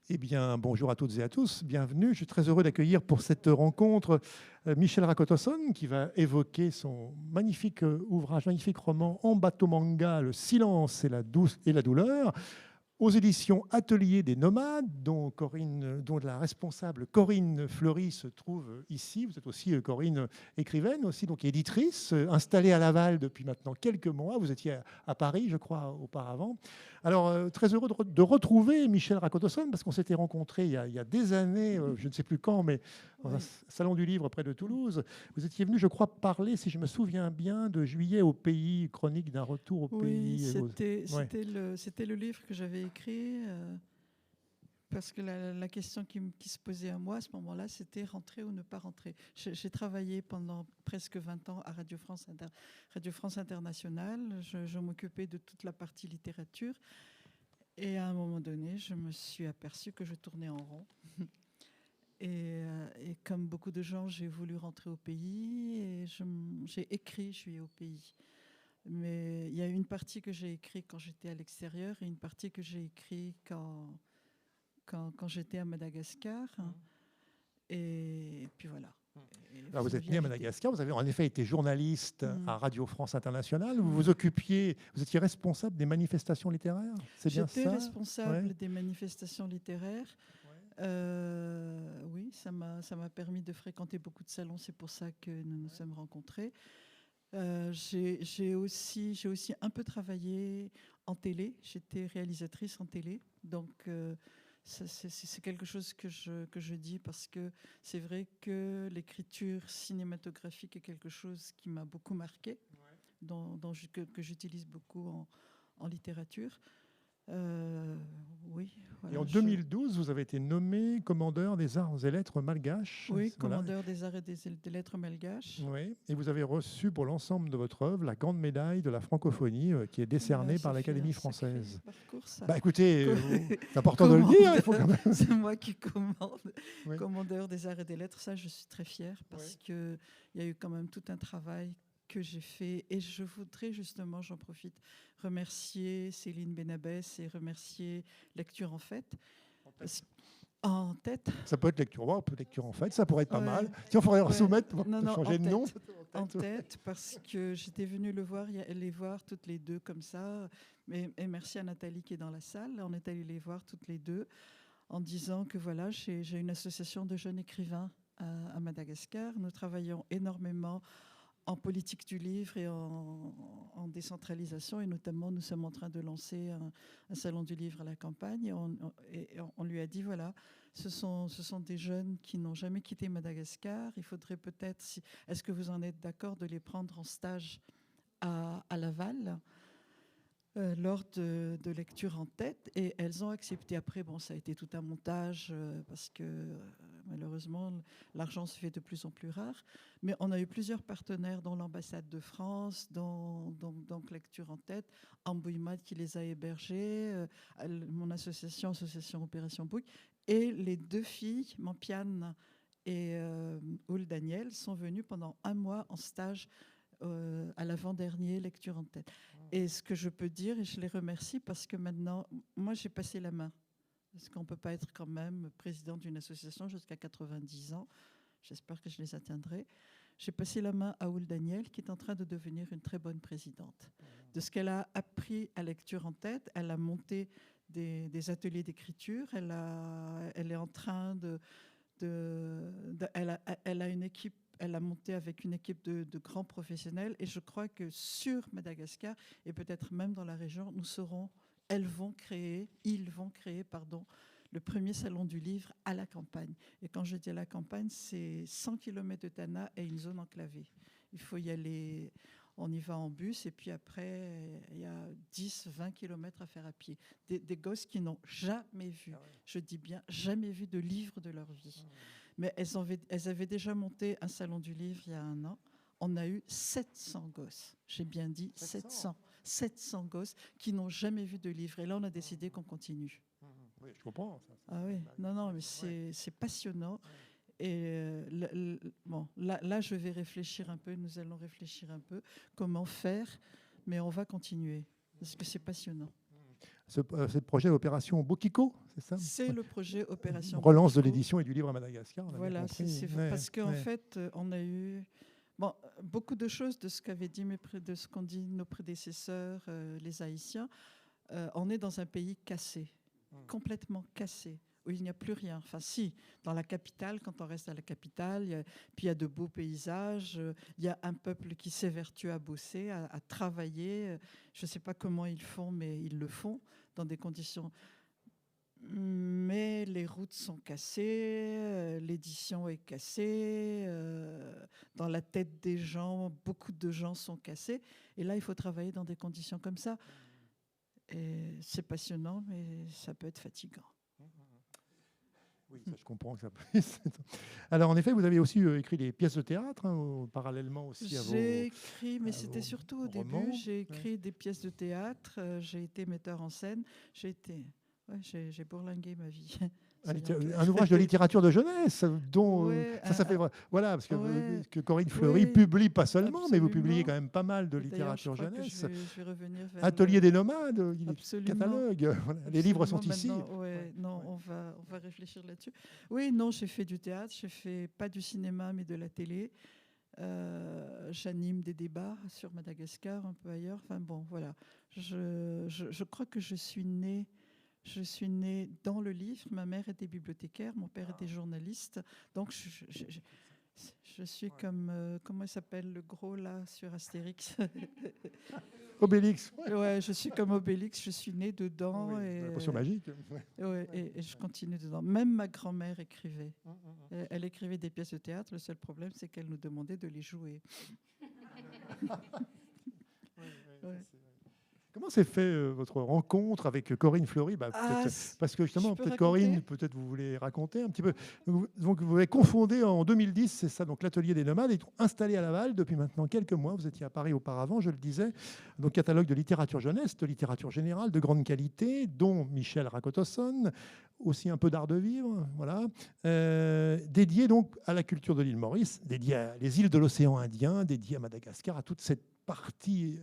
Eh bien, bonjour à toutes et à tous, bienvenue. Je suis très heureux d'accueillir pour cette rencontre Michel Rakotosson qui va évoquer son magnifique ouvrage, magnifique roman en bateau manga, Le silence et la douleur, aux éditions Atelier des Nomades, dont la responsable Corinne Fleury se trouve ici. Vous êtes aussi, Corinne, écrivaine, aussi, donc éditrice, installée à Laval depuis maintenant quelques mois. Vous étiez à Paris, je crois, auparavant. Alors, très heureux de retrouver Michel Rakotosson, parce qu'on s'était rencontrés il y a des années, je ne sais plus quand, mais dans un Oui. salon du livre près de Toulouse. Vous étiez venu, je crois, parler, si je me souviens bien, de Juillet au pays, chronique d'un retour au Oui, pays. Ouais. c'était le livre que j'avais écrit parce que la question qui se posait à moi à ce moment-là, c'était rentrer ou ne pas rentrer. J'ai travaillé pendant presque 20 ans à Radio France Internationale. Je m'occupais de toute la partie littérature. Et à un moment donné, je me suis aperçue que je tournais en rond. Et comme beaucoup de gens, j'ai voulu rentrer au pays et j'ai écrit Je suis au pays. Mais il y a une partie que j'ai écrite quand j'étais à l'extérieur et une partie que j'ai écrite quand j'étais à Madagascar. Et puis voilà. Il Alors, faut vous êtes né à vérité. Madagascar, vous avez en effet été journaliste Mm. à Radio France Internationale. Mm. Vous étiez responsable des manifestations littéraires, c'est bien J'étais ça? Ouais. responsable des manifestations littéraires. Oui, ça m'a permis de fréquenter beaucoup de salons. C'est pour ça que nous nous sommes rencontrés. J'ai aussi un peu travaillé en télé. J'étais réalisatrice en télé. Donc, c'est quelque chose que je dis parce que c'est vrai que l'écriture cinématographique est quelque chose qui m'a beaucoup marqué, que j'utilise beaucoup en littérature. Oui, Et voilà. en 2012, vous avez été nommé commandeur des arts et lettres malgaches. Oui, Voilà. commandeur des arts et des lettres malgaches. Oui. Et vous avez reçu pour l'ensemble de votre œuvre la grande médaille de la francophonie qui est décernée par Ça fait un l'Académie sacré française. parcours, ça. Bah écoutez, Co- c'est important de le dire, il faut Commandeur, quand même. c'est moi qui commande. Oui. Commandeur des arts et des lettres, ça, je suis très fière parce Oui. qu'il y a eu quand même tout un travail que j'ai fait. Et je voudrais justement, j'en profite, remercier Céline Benabès et remercier Lecture en Fête. En tête. Ça peut être lecture, wow, peut être lecture en fait, ça pourrait être pas Ouais, mal. Si on faudrait ouais. soumettre, Non, pour non, en changer de nom, tête. peut-être en En tête. Ouais. tête, parce que j'étais venue les voir toutes les deux comme ça. Et merci à Nathalie qui est dans la salle. On est allé les voir toutes les deux en disant que voilà, j'ai une association de jeunes écrivains à Madagascar. Nous travaillons énormément en politique du livre et en décentralisation. Et notamment, nous sommes en train de lancer un salon du livre à la campagne. Et on lui a dit, voilà, ce sont des jeunes qui n'ont jamais quitté Madagascar. Il faudrait peut-être, est-ce que vous en êtes d'accord, de les prendre en stage à Laval lors de lecture en tête, et elles ont accepté. Après, bon, ça a été tout un montage parce que malheureusement, l'argent se fait de plus en plus rare. Mais on a eu plusieurs partenaires, dont l'ambassade de France, donc Lecture en tête, Ambouimad qui les a hébergés, mon association Opération Bouc, et les deux filles, Mampiane et Oul Daniel, sont venues pendant un mois en stage à l'avant-dernier Lecture en tête. Et ce que je peux dire, et je les remercie parce que maintenant, moi j'ai passé la main. Parce qu'on ne peut pas être quand même président d'une association jusqu'à 90 ans. J'espère que je les atteindrai. J'ai passé la main à Oul Daniel, qui est en train de devenir une très bonne présidente. De ce qu'elle a appris à Lecture en tête, elle a monté des ateliers d'écriture. Elle est en train elle a une équipe. Elle a monté avec une équipe de grands professionnels, et je crois que sur Madagascar et peut-être même dans la région, ils vont créer, le premier salon du livre à la campagne. Et quand je dis à la campagne, c'est 100 km de Tana et une zone enclavée. Il faut y aller, on y va en bus, et puis après, il y a 10-20 km à faire à pied. Des gosses qui n'ont jamais vu, je dis bien jamais vu de livre de leur vie. Mais elles avaient déjà monté un salon du livre il y a un an. On a eu 700 gosses. J'ai bien dit 700. 700 gosses qui n'ont jamais vu de livre. Et là, on a décidé qu'on continue. Oui, je comprends. Ah oui, non, mais c'est passionnant. Et bon, là, je vais réfléchir un peu. Nous allons réfléchir un peu comment faire, mais on va continuer parce que c'est passionnant. ce projet Opération Bokiko, c'est ça? C'est le projet Opération Relance de Bokiko. l'édition et du livre à Madagascar. Voilà, parce qu'en fait, on a eu beaucoup de choses de ce de ce qu'ont dit nos prédécesseurs, les Haïtiens. On est dans un pays cassé, complètement cassé, où il n'y a plus rien. Enfin, si, dans la capitale, quand on reste à la capitale, puis il y a de beaux paysages, il y a un peuple qui s'évertue à bosser, à travailler. Je ne sais pas comment ils font, mais ils le font dans des conditions. Mais les routes sont cassées, l'édition est cassée, dans la tête des gens, beaucoup de gens sont cassés. Et là, il faut travailler dans des conditions comme ça. Et c'est passionnant, mais ça peut être fatigant. Oui, ça, je comprends que ça peut. Alors, en effet, vous avez aussi écrit des pièces de théâtre, parallèlement aussi à vos... J'ai écrit, mais c'était surtout au romans. début, j'ai écrit des pièces de théâtre, j'ai été metteur en scène, j'ai bourlingué ma vie. Un ouvrage de littérature de jeunesse, dont ça fait voilà, parce que Corinne Fleury publie pas seulement, absolument. Mais vous publiez quand même pas mal de littérature jeunesse. Je vais revenir vers Atelier des nomades, catalogue, voilà. Les livres sont ici. Non, on va réfléchir là-dessus. Oui, non, j'ai fait du théâtre, j'ai fait pas du cinéma, mais de la télé. J'anime des débats sur Madagascar, un peu ailleurs. Enfin bon, voilà. Je crois que je suis née dans le livre. Ma mère était bibliothécaire, mon père était journaliste. Donc, je suis comme... comment il s'appelle le gros, là, sur Astérix? Obélix. Ouais, je suis comme Obélix. Je suis née dedans. Oui, et, la potion magique. Et je continue dedans. Même ma grand-mère écrivait. Elle écrivait des pièces de théâtre. Le seul problème, c'est qu'elle nous demandait de les jouer. Comment s'est fait votre rencontre avec Corinne Fleury? Parce que justement, peut-être Corinne, peut-être vous voulez raconter un petit peu. Donc, vous avez confondé en 2010, c'est ça, donc l'Atelier des Nomades, est installé à Laval depuis maintenant quelques mois. Vous étiez à Paris auparavant, je le disais. Donc, catalogue de littérature jeunesse, de littérature générale, de grande qualité, dont Michel Rakotosson, aussi un peu d'art de vivre, voilà, dédié donc à la culture de l'île Maurice, dédié à les îles de l'océan Indien, dédié à Madagascar, à toute cette partie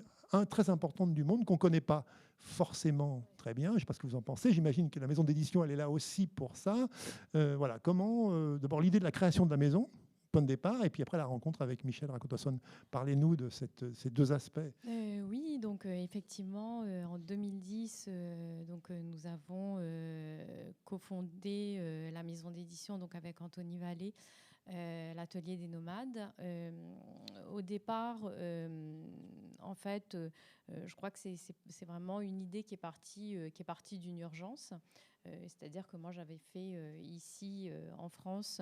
très importante du monde qu'on ne connaît pas forcément très bien. Je ne sais pas ce que vous en pensez. J'imagine que la maison d'édition, elle est là aussi pour ça. Voilà. Comment, d'abord, l'idée de la création de la maison, point de départ, et puis après la rencontre avec Michel Rakotosson. Parlez-nous de ces deux aspects. Oui, donc effectivement, en 2010, nous avons cofondé la maison d'édition donc avec Anthony Vallée, l'Atelier des Nomades. Au départ, en fait, je crois que c'est vraiment une idée qui est partie d'une urgence. C'est-à-dire que moi, j'avais fait ici en France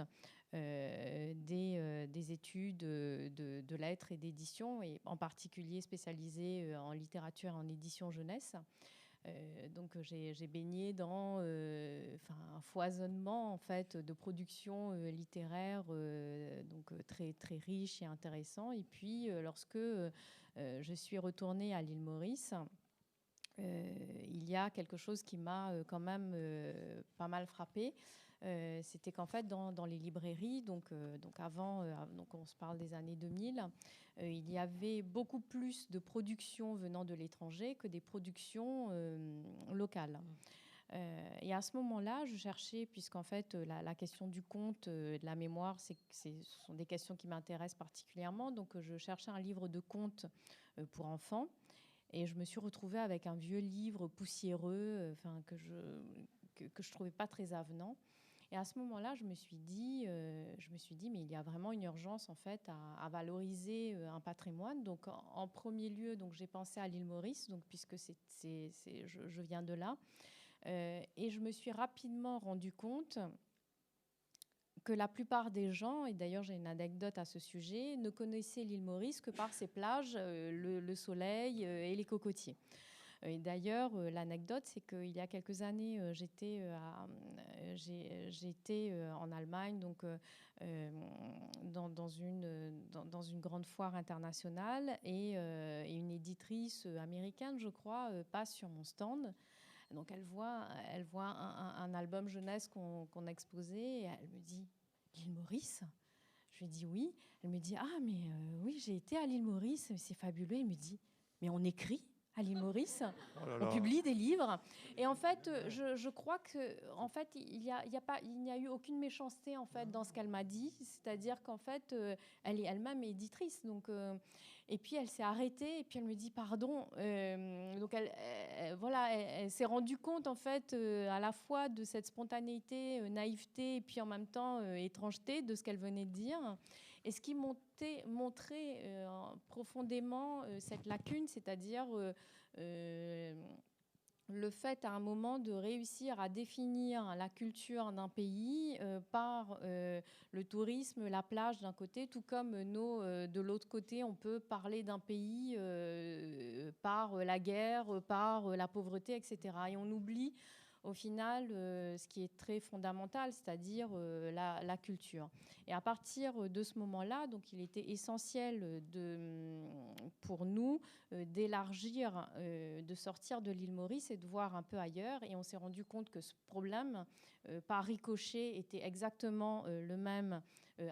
des études de lettres et d'édition, et en particulier spécialisées en littérature et en édition jeunesse. Donc j'ai baigné dans un foisonnement en fait de production littéraire très très riche et intéressant. Et puis lorsque je suis retournée à l'île Maurice, il y a quelque chose qui m'a quand même pas mal frappée. C'était qu'en fait dans les librairies, donc avant, donc on se parle des années 2000, il y avait beaucoup plus de productions venant de l'étranger que des productions locales. Et à ce moment-là, je cherchais, puisqu'en fait la question du conte, de la mémoire, ce sont des questions qui m'intéressent particulièrement, donc je cherchais un livre de contes pour enfants. Et je me suis retrouvée avec un vieux livre poussiéreux, que je trouvais pas très avenant. Et à ce moment-là, je me suis dit, mais il y a vraiment une urgence en fait à valoriser un patrimoine. Donc, en premier lieu, donc j'ai pensé à l'île Maurice, donc puisque je viens de là, et je me suis rapidement rendu compte que la plupart des gens, et d'ailleurs j'ai une anecdote à ce sujet, ne connaissaient l'île Maurice que par ses plages, le soleil et les cocotiers. Et d'ailleurs, l'anecdote, c'est qu'il y a quelques années, j'étais en Allemagne, donc dans une grande foire internationale, et une éditrice américaine, je crois, passe sur mon stand. Donc elle voit un album jeunesse qu'on a exposé, et elle me dit « L'île Maurice ?» Je lui dis « Oui ». Elle me dit « Ah, mais oui, j'ai été à l'île Maurice, c'est fabuleux ». Elle me dit « Mais on écrit ?» à l'île Maurice. Oh là On là. publie des livres. Et en fait, je crois que, en fait, il n'y a eu aucune méchanceté en fait dans ce qu'elle m'a dit. C'est-à-dire qu'en fait, elle est elle-même éditrice. Donc, et puis elle s'est arrêtée et puis elle me dit pardon. Donc voilà, elle s'est rendue compte en fait à la fois de cette spontanéité, naïveté et puis en même temps étrangeté de ce qu'elle venait de dire. Et ce qui montrait profondément cette lacune, c'est-à-dire le fait à un moment de réussir à définir la culture d'un pays par le tourisme, la plage d'un côté, tout comme de l'autre côté, on peut parler d'un pays par la guerre, par la pauvreté, etc. Et on oublie au final ce qui est très fondamental, c'est-à-dire la culture. Et à partir de ce moment-là, donc il était essentiel pour nous d'élargir, de sortir de l'île Maurice et de voir un peu ailleurs. Et on s'est rendu compte que ce problème, par ricochet, était exactement le même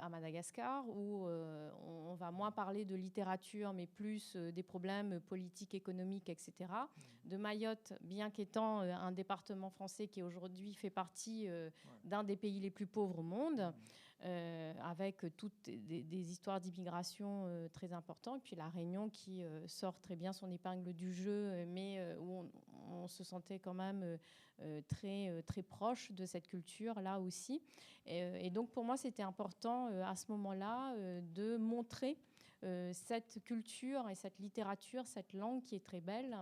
à Madagascar, où on va moins parler de littérature, mais plus des problèmes politiques, économiques, etc. De Mayotte, bien qu'étant un département français qui aujourd'hui fait partie d'un des pays les plus pauvres au monde, avec toutes des histoires d'immigration très importantes. Et puis la Réunion qui sort très bien son épingle du jeu, mais où on se sentait quand même très proche de cette culture-là aussi. Et donc pour moi, c'était important à ce moment-là de montrer cette culture et cette littérature, cette langue qui est très belle,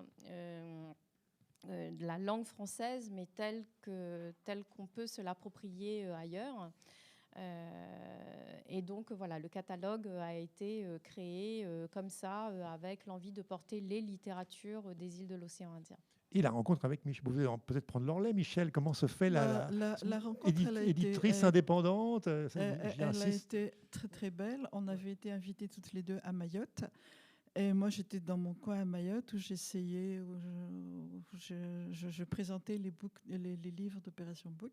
de la langue française, mais telle qu'on peut se l'approprier ailleurs. Et donc voilà, le catalogue a été créé comme ça, avec l'envie de porter les littératures des îles de l'océan Indien. Et la rencontre avec Michel, vous pouvez peut-être prendre le relais, Michel, comment se fait La rencontre, elle a été, éditrice indépendante elle a été très très belle. On avait été invités toutes les deux à Mayotte. Et moi, j'étais dans mon coin à Mayotte où j'essayais, où je présentais les livres d'Opération Book.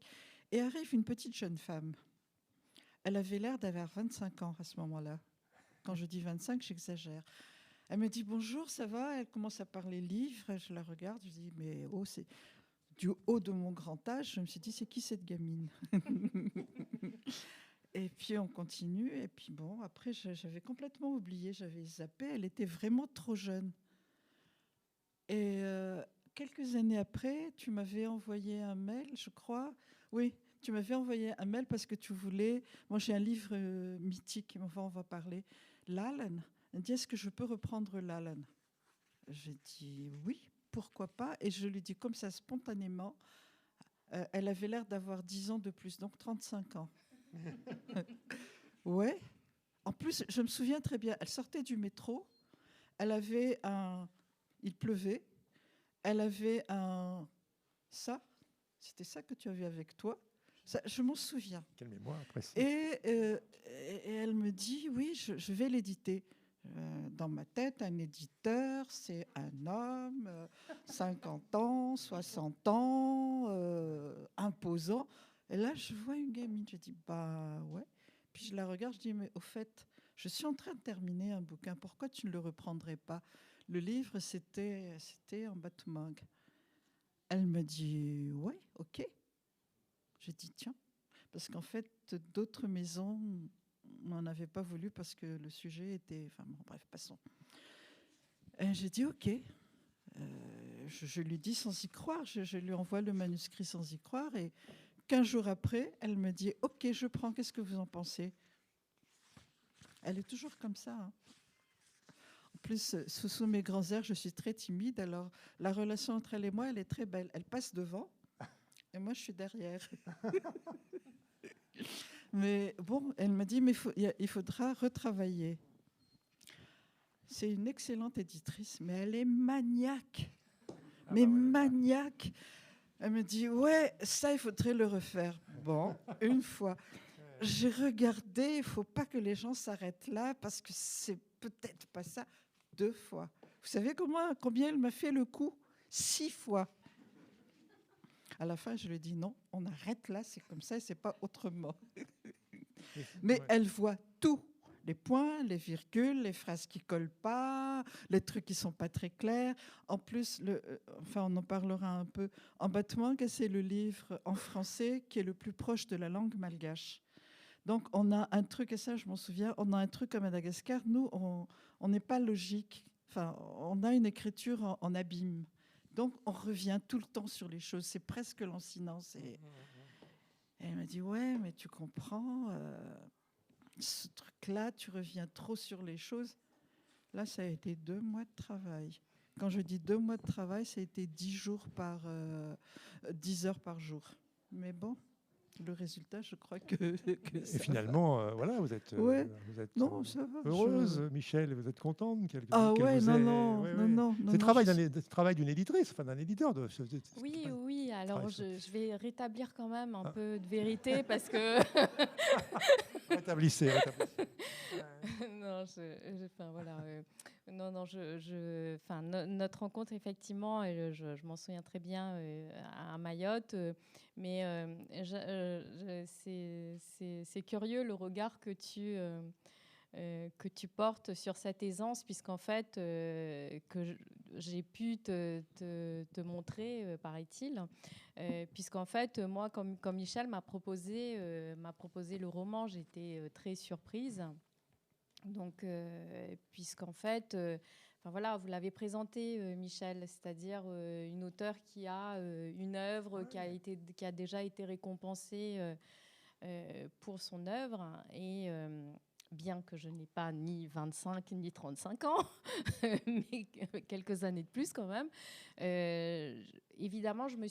Et arrive une petite jeune femme. Elle avait l'air d'avoir 25 ans à ce moment-là. Quand je dis 25, j'exagère. Elle me dit bonjour, ça va? Elle commence à parler livres. Je la regarde, je dis mais oh, c'est du haut de mon grand âge. Je me suis dit c'est qui cette gamine? Et puis on continue. Et puis bon, après j'avais complètement oublié, j'avais zappé. Elle était vraiment trop jeune. Et quelques années après, tu m'avais envoyé un mail, je crois. Oui, tu m'avais envoyé un mail parce que tu voulais. Moi, j'ai un livre mythique, enfin, on va parler. L'Allen. Elle dit est-ce que je peux reprendre l'Allen? J'ai dit oui, pourquoi pas. Et je lui dis comme ça spontanément. Elle avait l'air d'avoir 10 ans de plus, donc 35 ans. Ouais. En plus, je me souviens très bien, elle sortait du métro, elle avait il pleuvait, elle avait c'était ça que tu avais avec toi. Ça, je m'en souviens. Quelle mémoire précise. Et elle me dit, oui, je vais l'éditer. Dans ma tête, un éditeur, c'est un homme, 50 ans, 60 ans, imposant. Et là, je vois une gamine, je dis, bah ouais. Puis je la regarde, je dis, mais au fait, je suis en train de terminer un bouquin, pourquoi tu ne le reprendrais pas? Le livre, c'était en Batumang. Elle me dit, ouais, ok. J'ai dit, tiens, parce qu'en fait, d'autres maisons n'en avaient pas voulu parce que le sujet était... Enfin bon, bref, passons. Et j'ai dit, ok. Je lui dis sans y croire, je lui envoie le manuscrit sans y croire, et 15 jours après, elle me dit, ok, je prends, qu'est-ce que vous en pensez? Elle est toujours comme ça. Hein. En plus, sous mes grands airs, je suis très timide, alors la relation entre elle et moi, elle est très belle. Elle passe devant, et moi, je suis derrière. Mais bon, elle m'a dit, mais il faudra retravailler. C'est une excellente éditrice, mais elle est maniaque. Maniaque. Elle me dit, ouais, ça, il faudrait le refaire. Bon, une fois. J'ai regardé, il ne faut pas que les gens s'arrêtent là, parce que c'est peut-être pas ça. 2 fois. Vous savez combien elle m'a fait le coup? 6 fois. À la fin, je lui ai dit, non, on arrête là, c'est comme ça, et c'est pas autrement. Mais elle voit tout. les points, les virgules, les phrases qui collent pas, les trucs qui sont pas très clairs. En plus, on en parlera un peu. Embattement, c'est le livre en français qui est le plus proche de la langue malgache. Donc, on a un truc, et ça, je m'en souviens, on a un truc à Madagascar. Nous, on n'est pas logique. Enfin, on a une écriture en abîme. Donc, on revient tout le temps sur les choses. C'est presque lancinant. Et elle m'a dit, ouais, mais tu comprends, ce truc-là, tu reviens trop sur les choses. Là, ça a été 2 mois de travail. Quand je dis 2 mois de travail, ça a été 10 heures par jour. Mais bon, le résultat, je crois que Et ça finalement, voilà, vous êtes non, ça va, heureuse, Michel, vous êtes contente qu'elle Ah qu'elle ouais, vous non, ait- non, ouais, non, ouais. non, C'est non, le travail d'une éditrice, enfin d'un éditeur. Oui, oui. Alors, je vais rétablir quand même un Ah. peu de vérité parce que Rétablissez. non, enfin, voilà, notre rencontre, effectivement, je m'en souviens très bien à Mayotte, mais c'est curieux le regard que tu portes sur cette aisance, puisqu'en fait, j'ai pu te montrer, paraît-il, puisqu'en fait, moi, comme Michel m'a proposé le roman, j'étais très surprise. Donc, puisqu'en fait, enfin voilà, vous l'avez présenté, Michel, c'est-à-dire une auteure qui a une œuvre qui a déjà été récompensée pour son œuvre. Et bien que je n'ai pas ni 25 ni 35 ans, mais quelques années de plus quand même, évidemment, je me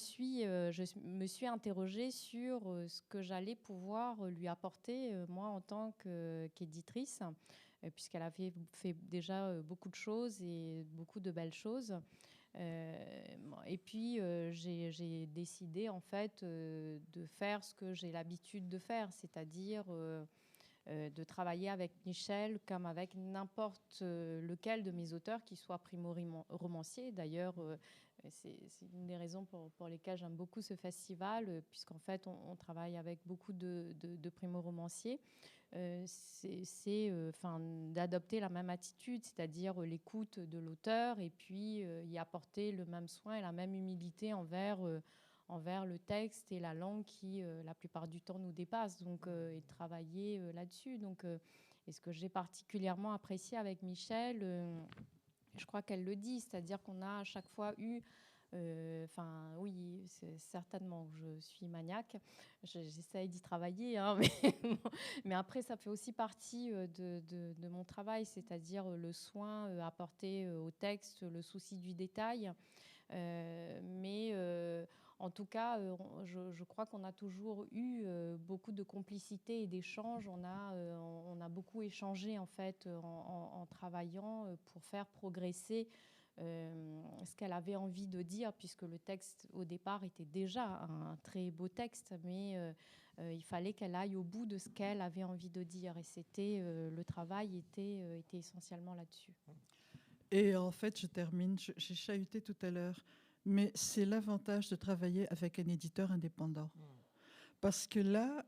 suis interrogée sur ce que j'allais pouvoir lui apporter, moi, en tant qu'éditrice, puisqu'elle avait fait déjà beaucoup de choses et beaucoup de belles choses. Et puis, j'ai décidé, en fait, de faire ce que j'ai l'habitude de faire, c'est-à-dire de travailler avec Michel comme avec n'importe lequel de mes auteurs, qui soit primo-romancier. D'ailleurs, c'est une des raisons pour lesquelles j'aime beaucoup ce festival, puisqu'en fait, on travaille avec beaucoup de primo-romanciers. C'est d'adopter la même attitude, c'est-à-dire l'écoute de l'auteur, et puis y apporter le même soin et la même humilité envers le texte et la langue qui, la plupart du temps, nous dépasse, donc, et travailler là-dessus. Donc, et ce que j'ai particulièrement apprécié avec Michel, je crois qu'elle le dit, c'est-à-dire qu'on a à chaque fois eu, oui, c'est certainement, je suis maniaque, j'essaye d'y travailler, hein, mais après, ça fait aussi partie de mon travail, c'est-à-dire le soin apporté au texte, le souci du détail. En tout cas, je crois qu'on a toujours eu beaucoup de complicité et d'échanges. On a beaucoup échangé, en fait, en travaillant pour faire progresser ce qu'elle avait envie de dire, puisque le texte, au départ, était déjà un très beau texte, mais il fallait qu'elle aille au bout de ce qu'elle avait envie de dire. Et le travail était essentiellement là-dessus. Et en fait, je termine, j'ai chahuté tout à l'heure, mais c'est l'avantage de travailler avec un éditeur indépendant. Parce que là,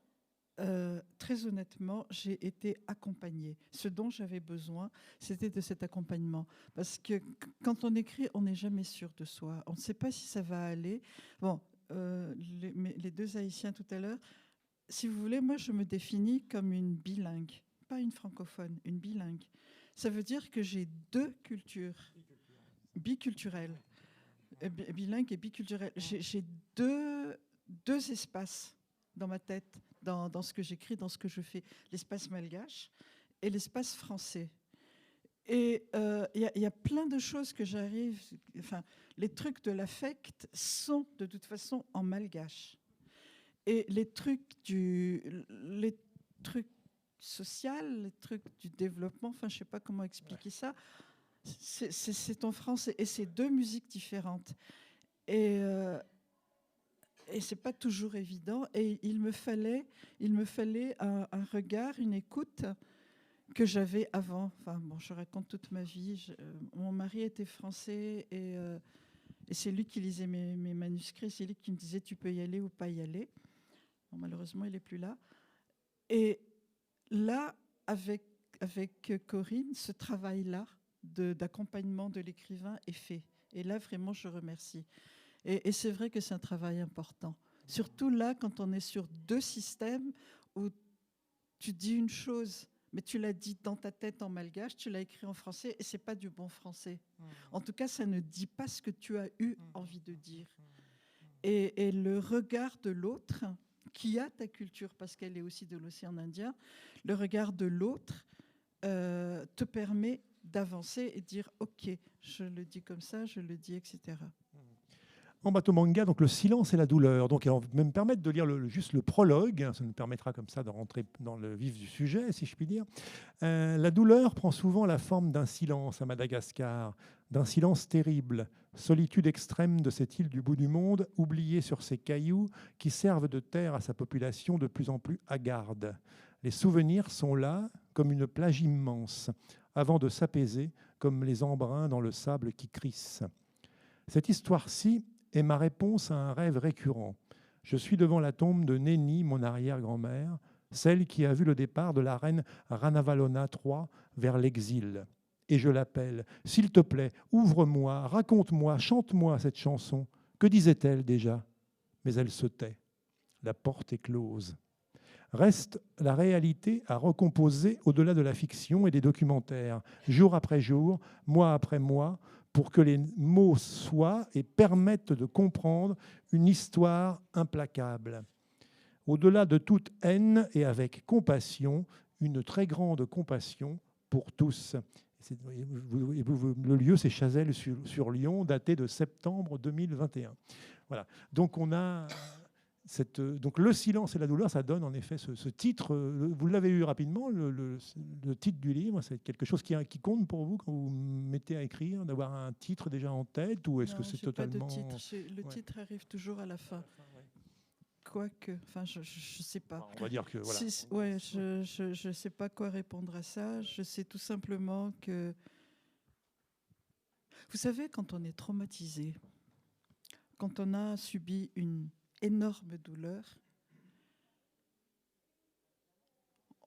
très honnêtement, j'ai été accompagnée. Ce dont j'avais besoin, c'était de cet accompagnement. Parce que quand on écrit, on n'est jamais sûr de soi. On ne sait pas si ça va aller. Bon, les 2 Haïtiens tout à l'heure, si vous voulez, moi, je me définis comme une bilingue. Pas une francophone, une bilingue. Ça veut dire que j'ai 2 cultures biculturelles. Bilingue et biculturelle. J'ai deux espaces dans ma tête, dans ce que j'écris, dans ce que je fais. L'espace malgache et l'espace français. Et il y a plein de choses que j'arrive... Enfin, les trucs de l'affect sont de toute façon en malgache. Et les trucs social, les trucs du développement, enfin, je ne sais pas comment expliquer ça, c'est en français. Et c'est 2 musiques différentes. Et c'est pas toujours évident. Et il me fallait un regard, une écoute que j'avais avant. Enfin, bon, je raconte toute ma vie. Mon mari était français et c'est lui qui lisait mes manuscrits. C'est lui qui me disait tu peux y aller ou pas y aller. Bon, malheureusement, il n'est plus là. Et là, avec avec Corinne, ce travail-là d'accompagnement de l'écrivain est fait. Et là, vraiment, je remercie. Et c'est vrai que c'est un travail important. Surtout là, quand on est sur deux systèmes où tu dis une chose, mais tu l'as dit dans ta tête en malgache, tu l'as écrit en français, et c'est pas du bon français. En tout cas, ça ne dit pas ce que tu as eu envie de dire. Et le regard de l'autre, qui a ta culture, parce qu'elle est aussi de l'océan Indien, le regard de l'autre te permet d'avancer et de dire « Ok, je le dis comme ça, je le dis, etc. » En bateau manga, donc le silence et la douleur. Donc, on va me permettre de lire juste le prologue. Ça nous permettra comme ça de rentrer dans le vif du sujet, si je puis dire. La douleur prend souvent la forme d'un silence à Madagascar, d'un silence terrible, solitude extrême de cette île du bout du monde, oubliée sur ses cailloux, qui servent de terre à sa population de plus en plus hagarde. Les souvenirs sont là, comme une plage immense, avant de s'apaiser, comme les embruns dans le sable qui crisse. Cette histoire-ci est ma réponse à un rêve récurrent. Je suis devant la tombe de Néni, mon arrière-grand-mère, celle qui a vu le départ de la reine Ranavalona III vers l'exil. Et je l'appelle. S'il te plaît, ouvre-moi, raconte-moi, chante-moi cette chanson. Que disait-elle déjà ? Mais elle se tait. La porte est close. Reste la réalité à recomposer au-delà de la fiction et des documentaires, jour après jour, mois après mois, pour que les mots soient et permettent de comprendre une histoire implacable. Au-delà de toute haine et avec compassion, une très grande compassion pour tous. Le lieu, c'est Chazelles-sur-Lyon, daté de septembre 2021. Voilà. Donc on a... donc le silence et la douleur, ça donne en effet ce titre. Vous l'avez eu rapidement, le titre du livre. C'est quelque chose qui compte pour vous quand vous mettez à écrire, d'avoir un titre déjà en tête, ou est-ce que c'est totalement... Pas de titre. Le titre arrive toujours à la fin. Quoique, enfin, je sais pas. Enfin, on va dire que voilà. Ouais, je sais pas quoi répondre à ça. Je sais tout simplement que, vous savez, quand on est traumatisé, quand on a subi une énorme douleur,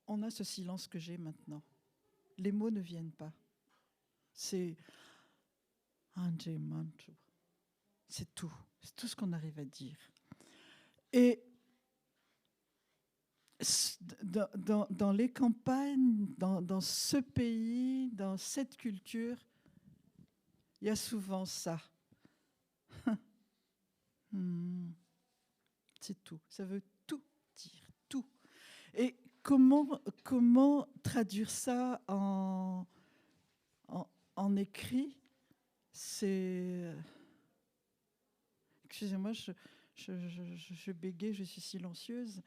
on a ce silence que j'ai maintenant. Les mots ne viennent pas. C'est c'est tout. C'est tout ce qu'on arrive à dire. Et dans les campagnes, dans ce pays, dans cette culture, il y a souvent ça. C'est tout. Ça veut tout dire, tout. Et comment traduire ça en écrit? C'est... Excusez-moi, je bégaye, je suis silencieuse.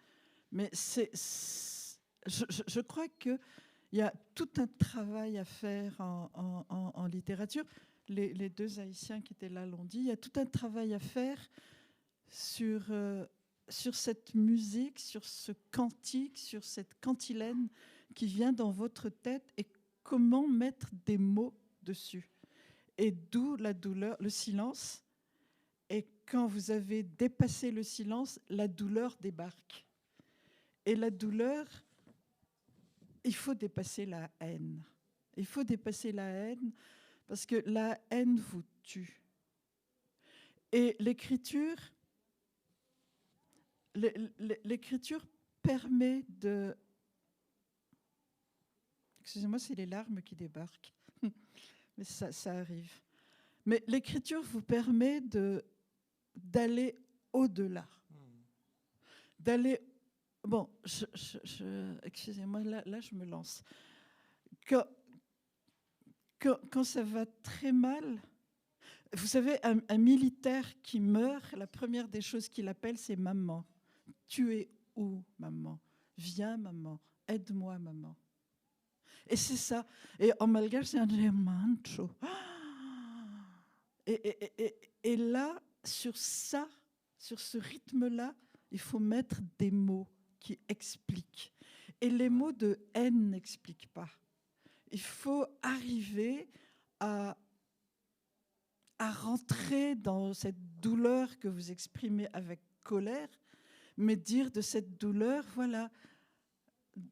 Mais je crois qu'il y a tout un travail à faire en littérature. Les deux Haïtiens qui étaient là l'ont dit. Il y a tout un travail à faire sur cette musique, sur ce cantique, sur cette cantilène qui vient dans votre tête et comment mettre des mots dessus. Et d'où la douleur, le silence. Et quand vous avez dépassé le silence, la douleur débarque. Et la douleur, il faut dépasser la haine. Il faut dépasser la haine parce que la haine vous tue. Et l'écriture permet de... Excusez-moi, c'est les larmes qui débarquent. Mais ça arrive. Mais l'écriture vous permet d'aller au-delà. D'aller... Bon, excusez-moi, là, je me lance. Quand ça va très mal, vous savez, un militaire qui meurt, la première des choses qu'il appelle, c'est maman. Tu es où, maman? Viens, maman. Aide-moi, maman. Et c'est ça. Et en malgache, c'est un mancho. Et là, sur ça, sur ce rythme-là, il faut mettre des mots qui expliquent. Et les mots de haine n'expliquent pas. Il faut arriver à rentrer dans cette douleur que vous exprimez avec colère, mais dire de cette douleur, voilà,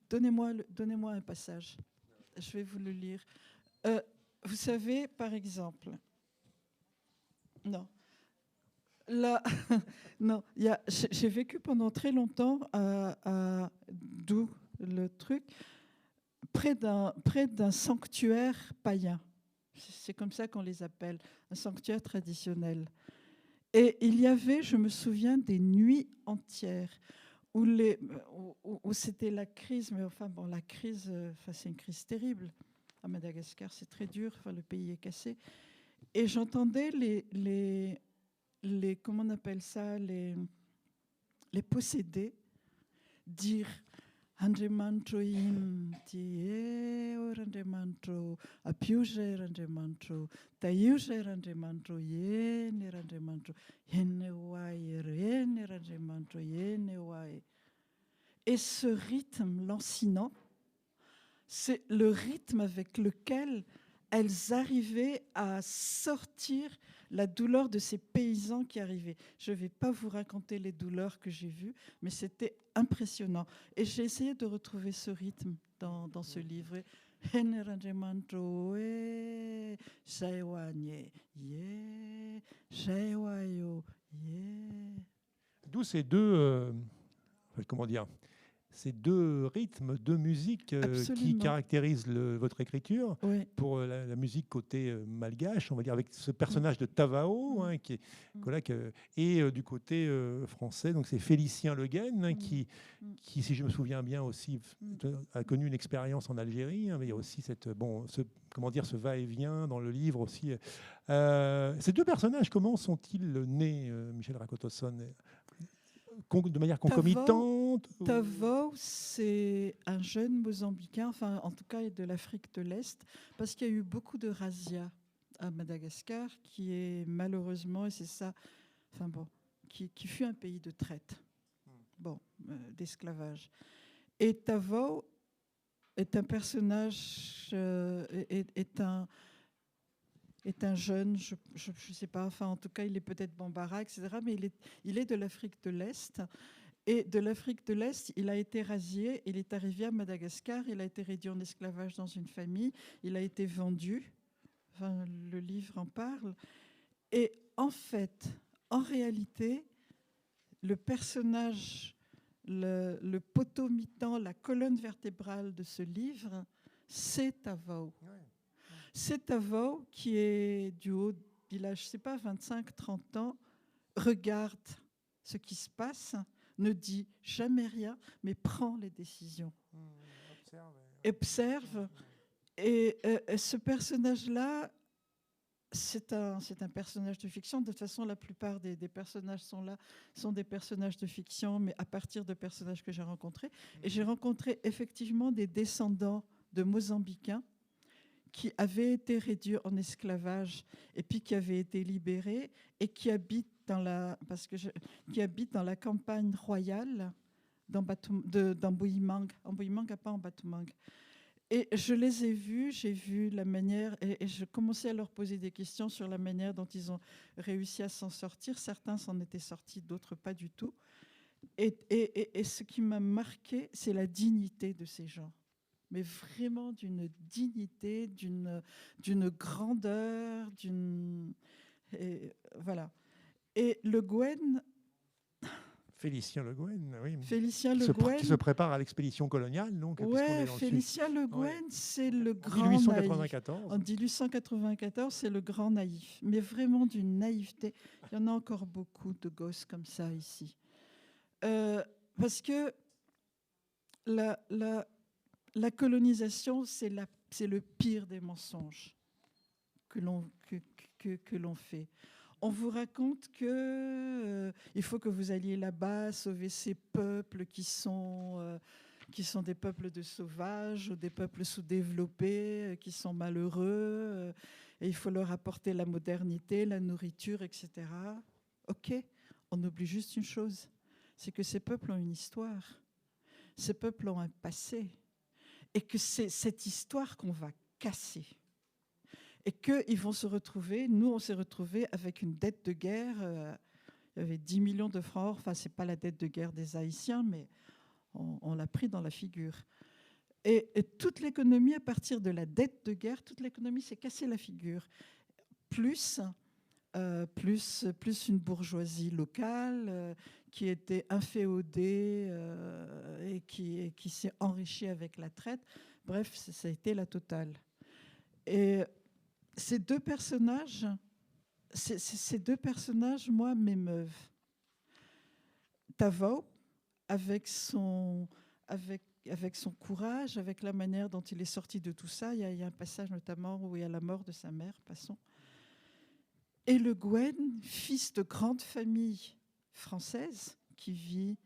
donnez-moi un passage. je vais vous le lire. Vous savez, par exemple, non, là, non, j'ai vécu pendant très longtemps d'où le truc, près d'un sanctuaire païen. C'est comme ça qu'on les appelle, un sanctuaire traditionnel. Et il y avait, je me souviens, des nuits entières où c'était la crise, mais enfin bon, la crise, c'est une crise terrible. À Madagascar, c'est très dur, enfin, le pays est cassé. Et j'entendais les comment on appelle ça, les possédés dire Randemancho tie Randemancho apiuje Randemancho taiuje Randemancho yene Randemancho yene wae yene Randemancho yene wae. Et ce rythme lancinant, c'est le rythme avec lequel elles arrivaient à sortir la douleur de ces paysans qui arrivaient. Je ne vais pas vous raconter les douleurs que j'ai vues, mais c'était impressionnant. Et j'ai essayé de retrouver ce rythme dans ce livre. D'où ces deux, comment dire, ces deux rythmes, deux musiques qui caractérisent votre écriture. Oui. Pour la musique côté malgache, on va dire, avec ce personnage de Tavao, qui est, voilà, et du côté français, donc c'est Félicien Le Guen, qui, si je me souviens bien aussi, a connu une expérience en Algérie, mais il y a aussi ce va-et-vient dans le livre aussi. Ces deux personnages, comment sont-ils nés, Michel Rakotosson? De manière concomitante? Tavao, c'est un jeune Mozambicain, enfin en tout cas de l'Afrique de l'Est, parce qu'il y a eu beaucoup de razzias à Madagascar, qui est malheureusement, et c'est ça, enfin bon, qui fut un pays de traite, d'esclavage. Et Tavao est un personnage, est un jeune, je ne sais pas, enfin en tout cas il est peut-être bambara, etc. Mais il est de l'Afrique de l'Est. Et de l'Afrique de l'Est, il a été razzié, il est arrivé à Madagascar, il a été réduit en esclavage dans une famille, il a été vendu, enfin, le livre en parle. Et en fait, en réalité, le personnage, le potomitan, la colonne vertébrale de ce livre, c'est Tavao. C'est Tavao qui est du haut, il a, je ne sais pas, 25-30 ans, regarde ce qui se passe, ne dit jamais rien, mais prend les décisions. Observe. Et ce personnage-là, c'est un personnage de fiction. De toute façon, la plupart des personnages sont des personnages de fiction, mais à partir de personnages que j'ai rencontrés. Et j'ai rencontré effectivement des descendants de Mozambicains qui avaient été réduits en esclavage et puis qui avaient été libérés et qui habitent qui habitent dans la campagne royale d'Ambouyimang, pas en Batumang. Et je les ai vus, j'ai vu la manière, et je commençais à leur poser des questions sur la manière dont ils ont réussi à s'en sortir. Certains s'en étaient sortis, d'autres pas du tout. Et ce qui m'a marqué, c'est la dignité de ces gens. Mais vraiment d'une dignité, d'une grandeur, voilà. Et Le Guen... Félicien Le Guen, oui. Félicien Le Guen, qui se prépare à l'expédition coloniale, donc. Oui, Félicien Le Guen, c'est le grand 1894. naïf. En 1894, c'est le grand naïf. Mais vraiment d'une naïveté. Il y en a encore beaucoup de gosses comme ça ici. Parce que la colonisation, c'est le pire des mensonges que l'on fait. On vous raconte qu'il faut que vous alliez là-bas sauver ces peuples qui sont des peuples de sauvages ou des peuples sous-développés, qui sont malheureux, et il faut leur apporter la modernité, la nourriture, etc. Ok, on oublie juste une chose, c'est que ces peuples ont une histoire, ces peuples ont un passé, et que c'est cette histoire qu'on va casser. Et qu'ils vont se retrouver, nous on s'est retrouvés avec une dette de guerre, il y avait 10 millions de francs, enfin c'est pas la dette de guerre des Haïtiens, mais on l'a pris dans la figure. Et toute l'économie, à partir de la dette de guerre, toute l'économie s'est cassée la figure. Plus une bourgeoisie locale qui était inféodée et qui s'est enrichie avec la traite. Bref, ça a été la totale. Et ces deux personnages, moi, m'émeuvent. Tavao, avec son courage, avec la manière dont il est sorti de tout ça. Il y a un passage notamment où il y a la mort de sa mère, passons. Et Le Guen, fils de grande famille française, qui vit,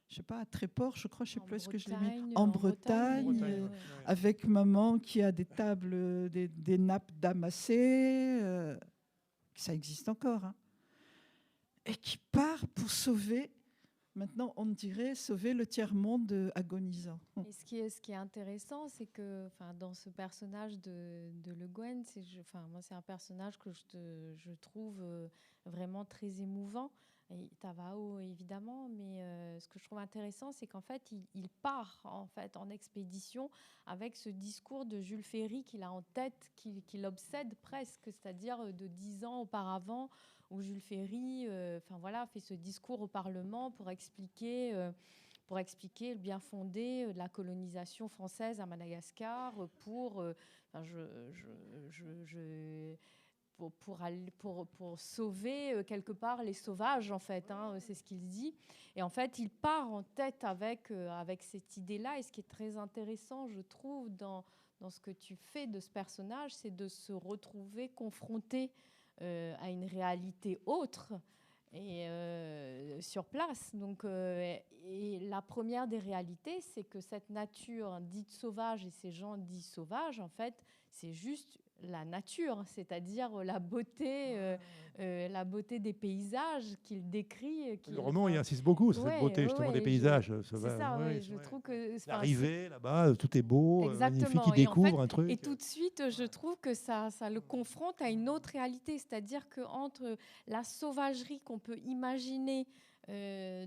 je ne sais pas, à Tréport, je crois, je ne sais plus ce que je l'ai mis, en Bretagne, avec maman qui a des tables, des nappes damassées, ça existe encore, hein, et qui part pour sauver, maintenant on dirait, sauver le tiers-monde agonisant. Et ce qui est intéressant, c'est que dans ce personnage de Le Guen, moi, c'est un personnage que je trouve vraiment très émouvant. Et Tavao, évidemment, mais ce que je trouve intéressant, c'est qu'en fait, il part en expédition avec ce discours de Jules Ferry qu'il a en tête, qui l'obsède presque, c'est-à-dire de 10 ans auparavant, où Jules Ferry fait ce discours au Parlement pour expliquer le bien fondé de la colonisation française à Madagascar, pour sauver quelque part les sauvages, en fait, hein, c'est ce qu'il dit. Et en fait, il part en tête avec cette idée-là. Et ce qui est très intéressant, je trouve, dans ce que tu fais de ce personnage, c'est de se retrouver confronté à une réalité autre et sur place. Donc, et la première des réalités, c'est que cette nature dite sauvage et ces gens dits sauvages, en fait, c'est juste la nature, c'est-à-dire la beauté des paysages qu'il décrit. Le roman, il insiste beaucoup sur cette beauté justement des paysages. Je trouve que l'arrivée là-bas, tout est beau, magnifique, il découvre un truc. Et tout de suite, je trouve que ça le confronte à une autre réalité, c'est-à-dire qu'entre la sauvagerie qu'on peut imaginer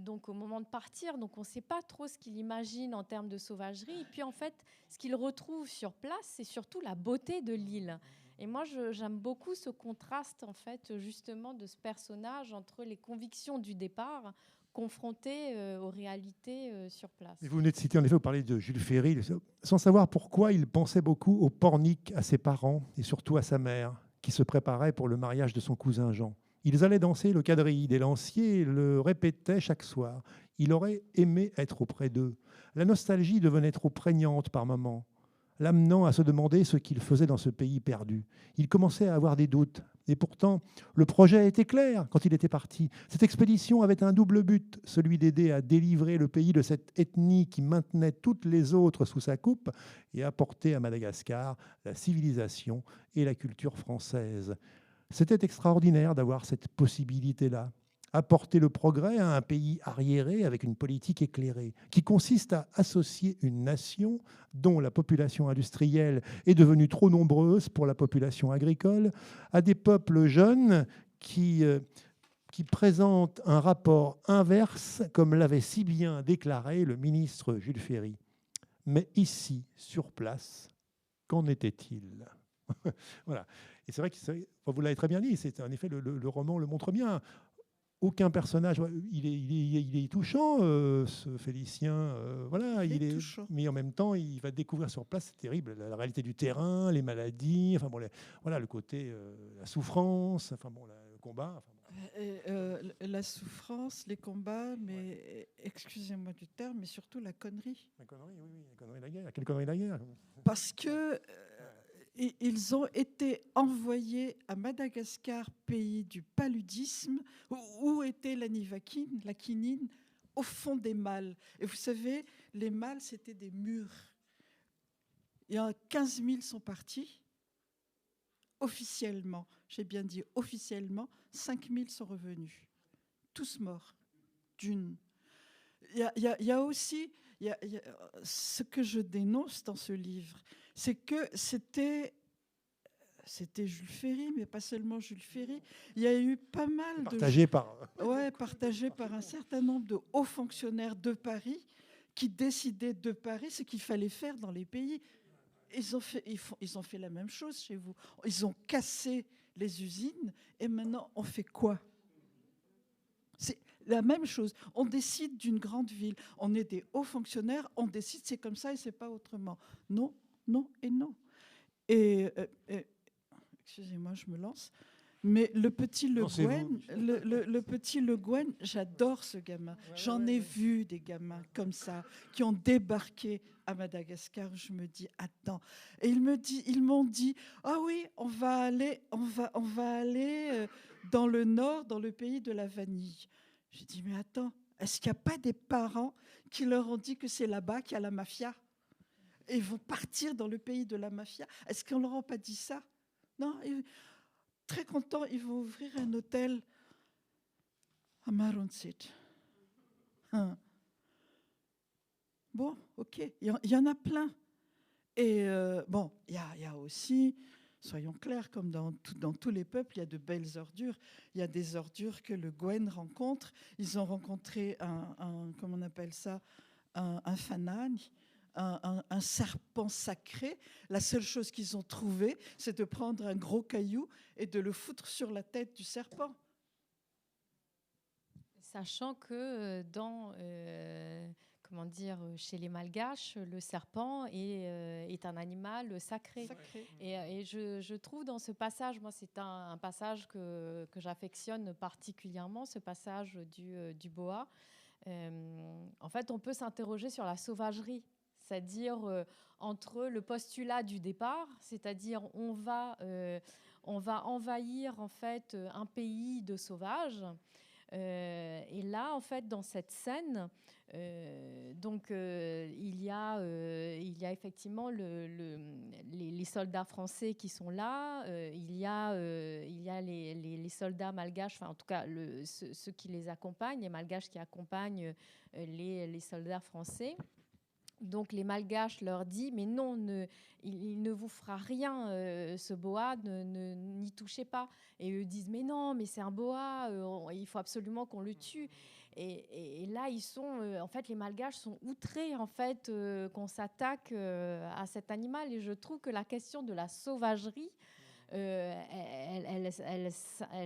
donc au moment de partir, donc on ne sait pas trop ce qu'il imagine en termes de sauvagerie, et puis en fait, ce qu'il retrouve sur place, c'est surtout la beauté de l'île. Et moi, j'aime beaucoup ce contraste, en fait, justement, de ce personnage entre les convictions du départ confrontées aux réalités sur place. Et vous venez de citer, en effet, vous parlez de Jules Ferry, sans savoir pourquoi il pensait beaucoup au pornic, à ses parents et surtout à sa mère, qui se préparait pour le mariage de son cousin Jean. Ils allaient danser le quadrille des lanciers et le répétaient chaque soir. Il aurait aimé être auprès d'eux. La nostalgie devenait trop prégnante par moments, l'amenant à se demander ce qu'il faisait dans ce pays perdu. Il commençait à avoir des doutes. Et pourtant, le projet était clair quand il était parti. Cette expédition avait un double but, celui d'aider à délivrer le pays de cette ethnie qui maintenait toutes les autres sous sa coupe et apporter à Madagascar la civilisation et la culture française. C'était extraordinaire d'avoir cette possibilité-là. Apporter le progrès à un pays arriéré avec une politique éclairée, qui consiste à associer une nation dont la population industrielle est devenue trop nombreuse pour la population agricole, à des peuples jeunes qui présentent un rapport inverse, comme l'avait si bien déclaré le ministre Jules Ferry. Mais ici, sur place, qu'en était-il ? Voilà. Et c'est vrai que vous l'avez très bien dit, c'est en effet le roman le montre bien. Aucun personnage, il est touchant, ce Félicien, voilà, il est touchant. Mais en même temps, il va découvrir sur place, c'est terrible, la réalité du terrain, les maladies, enfin bon, voilà, le côté, la souffrance, enfin bon, le combat. Enfin bon. La souffrance, les combats, mais excusez-moi du terme, mais surtout la connerie. La connerie, oui, la connerie de la guerre. Quelle connerie de la guerre ? Parce que ils ont été envoyés à Madagascar, pays du paludisme, où était la quinine, au fond des mâles. Et vous savez, les mâles, c'était des murs. Il y a 15 000 sont partis, officiellement. J'ai bien dit officiellement, 5 000 sont revenus. Tous morts, d'une. Il y a aussi ce que je dénonce dans ce livre, c'est que c'était Jules Ferry, mais pas seulement Jules Ferry. Il y a eu pas mal partagé par un certain nombre de hauts fonctionnaires de Paris qui décidaient de Paris ce qu'il fallait faire dans les pays. Ils ont fait la même chose chez vous. Ils ont cassé les usines et maintenant on fait quoi? C'est la même chose. On décide d'une grande ville. On est des hauts fonctionnaires. On décide c'est comme ça et c'est pas autrement. Non, non et non. Et excusez-moi, je me lance. Mais le petit Le Guen, le petit Le Guen, j'adore ce gamin. J'en ai vu des gamins comme ça qui ont débarqué à Madagascar. Je me dis attends. Et ils m'ont dit ah oui, on va aller dans le nord, dans le pays de la vanille. J'ai dit mais attends, est-ce qu'il n'y a pas des parents qui leur ont dit que c'est là-bas qu'il y a la mafia et ils vont partir dans le pays de la mafia? Est-ce qu'on leur a pas dit ça? Non. Très content, ils vont ouvrir un hôtel à Marounsit. Bon, ok, il y en a plein. Et bon, il y a aussi, soyons clairs, comme dans tous les peuples, il y a de belles ordures. Il y a des ordures que le Gwen rencontre. Ils ont rencontré comment on appelle ça, un fanane, un serpent sacré. La seule chose qu'ils ont trouvée, c'est de prendre un gros caillou et de le foutre sur la tête du serpent. Sachant que chez les Malgaches, le serpent est un animal sacré. Et je trouve dans ce passage, moi c'est un passage que j'affectionne particulièrement, ce passage du boa. En fait, on peut s'interroger sur la sauvagerie. C'est-à-dire entre le postulat du départ, c'est-à-dire on va envahir en fait un pays de sauvages. Et là, en fait, dans cette scène, il y a effectivement les soldats français qui sont là. Il y a les soldats malgaches, enfin en tout cas ceux qui les accompagnent, les malgaches qui accompagnent les soldats français. Donc les Malgaches leur disent mais non, il ne vous fera rien, ce boa, n'y touchez pas. Et eux disent mais non, mais c'est un boa, il faut absolument qu'on le tue. Et là ils sont, en fait les Malgaches sont outrés en fait qu'on s'attaque à cet animal. Et je trouve que la question de la sauvagerie, elle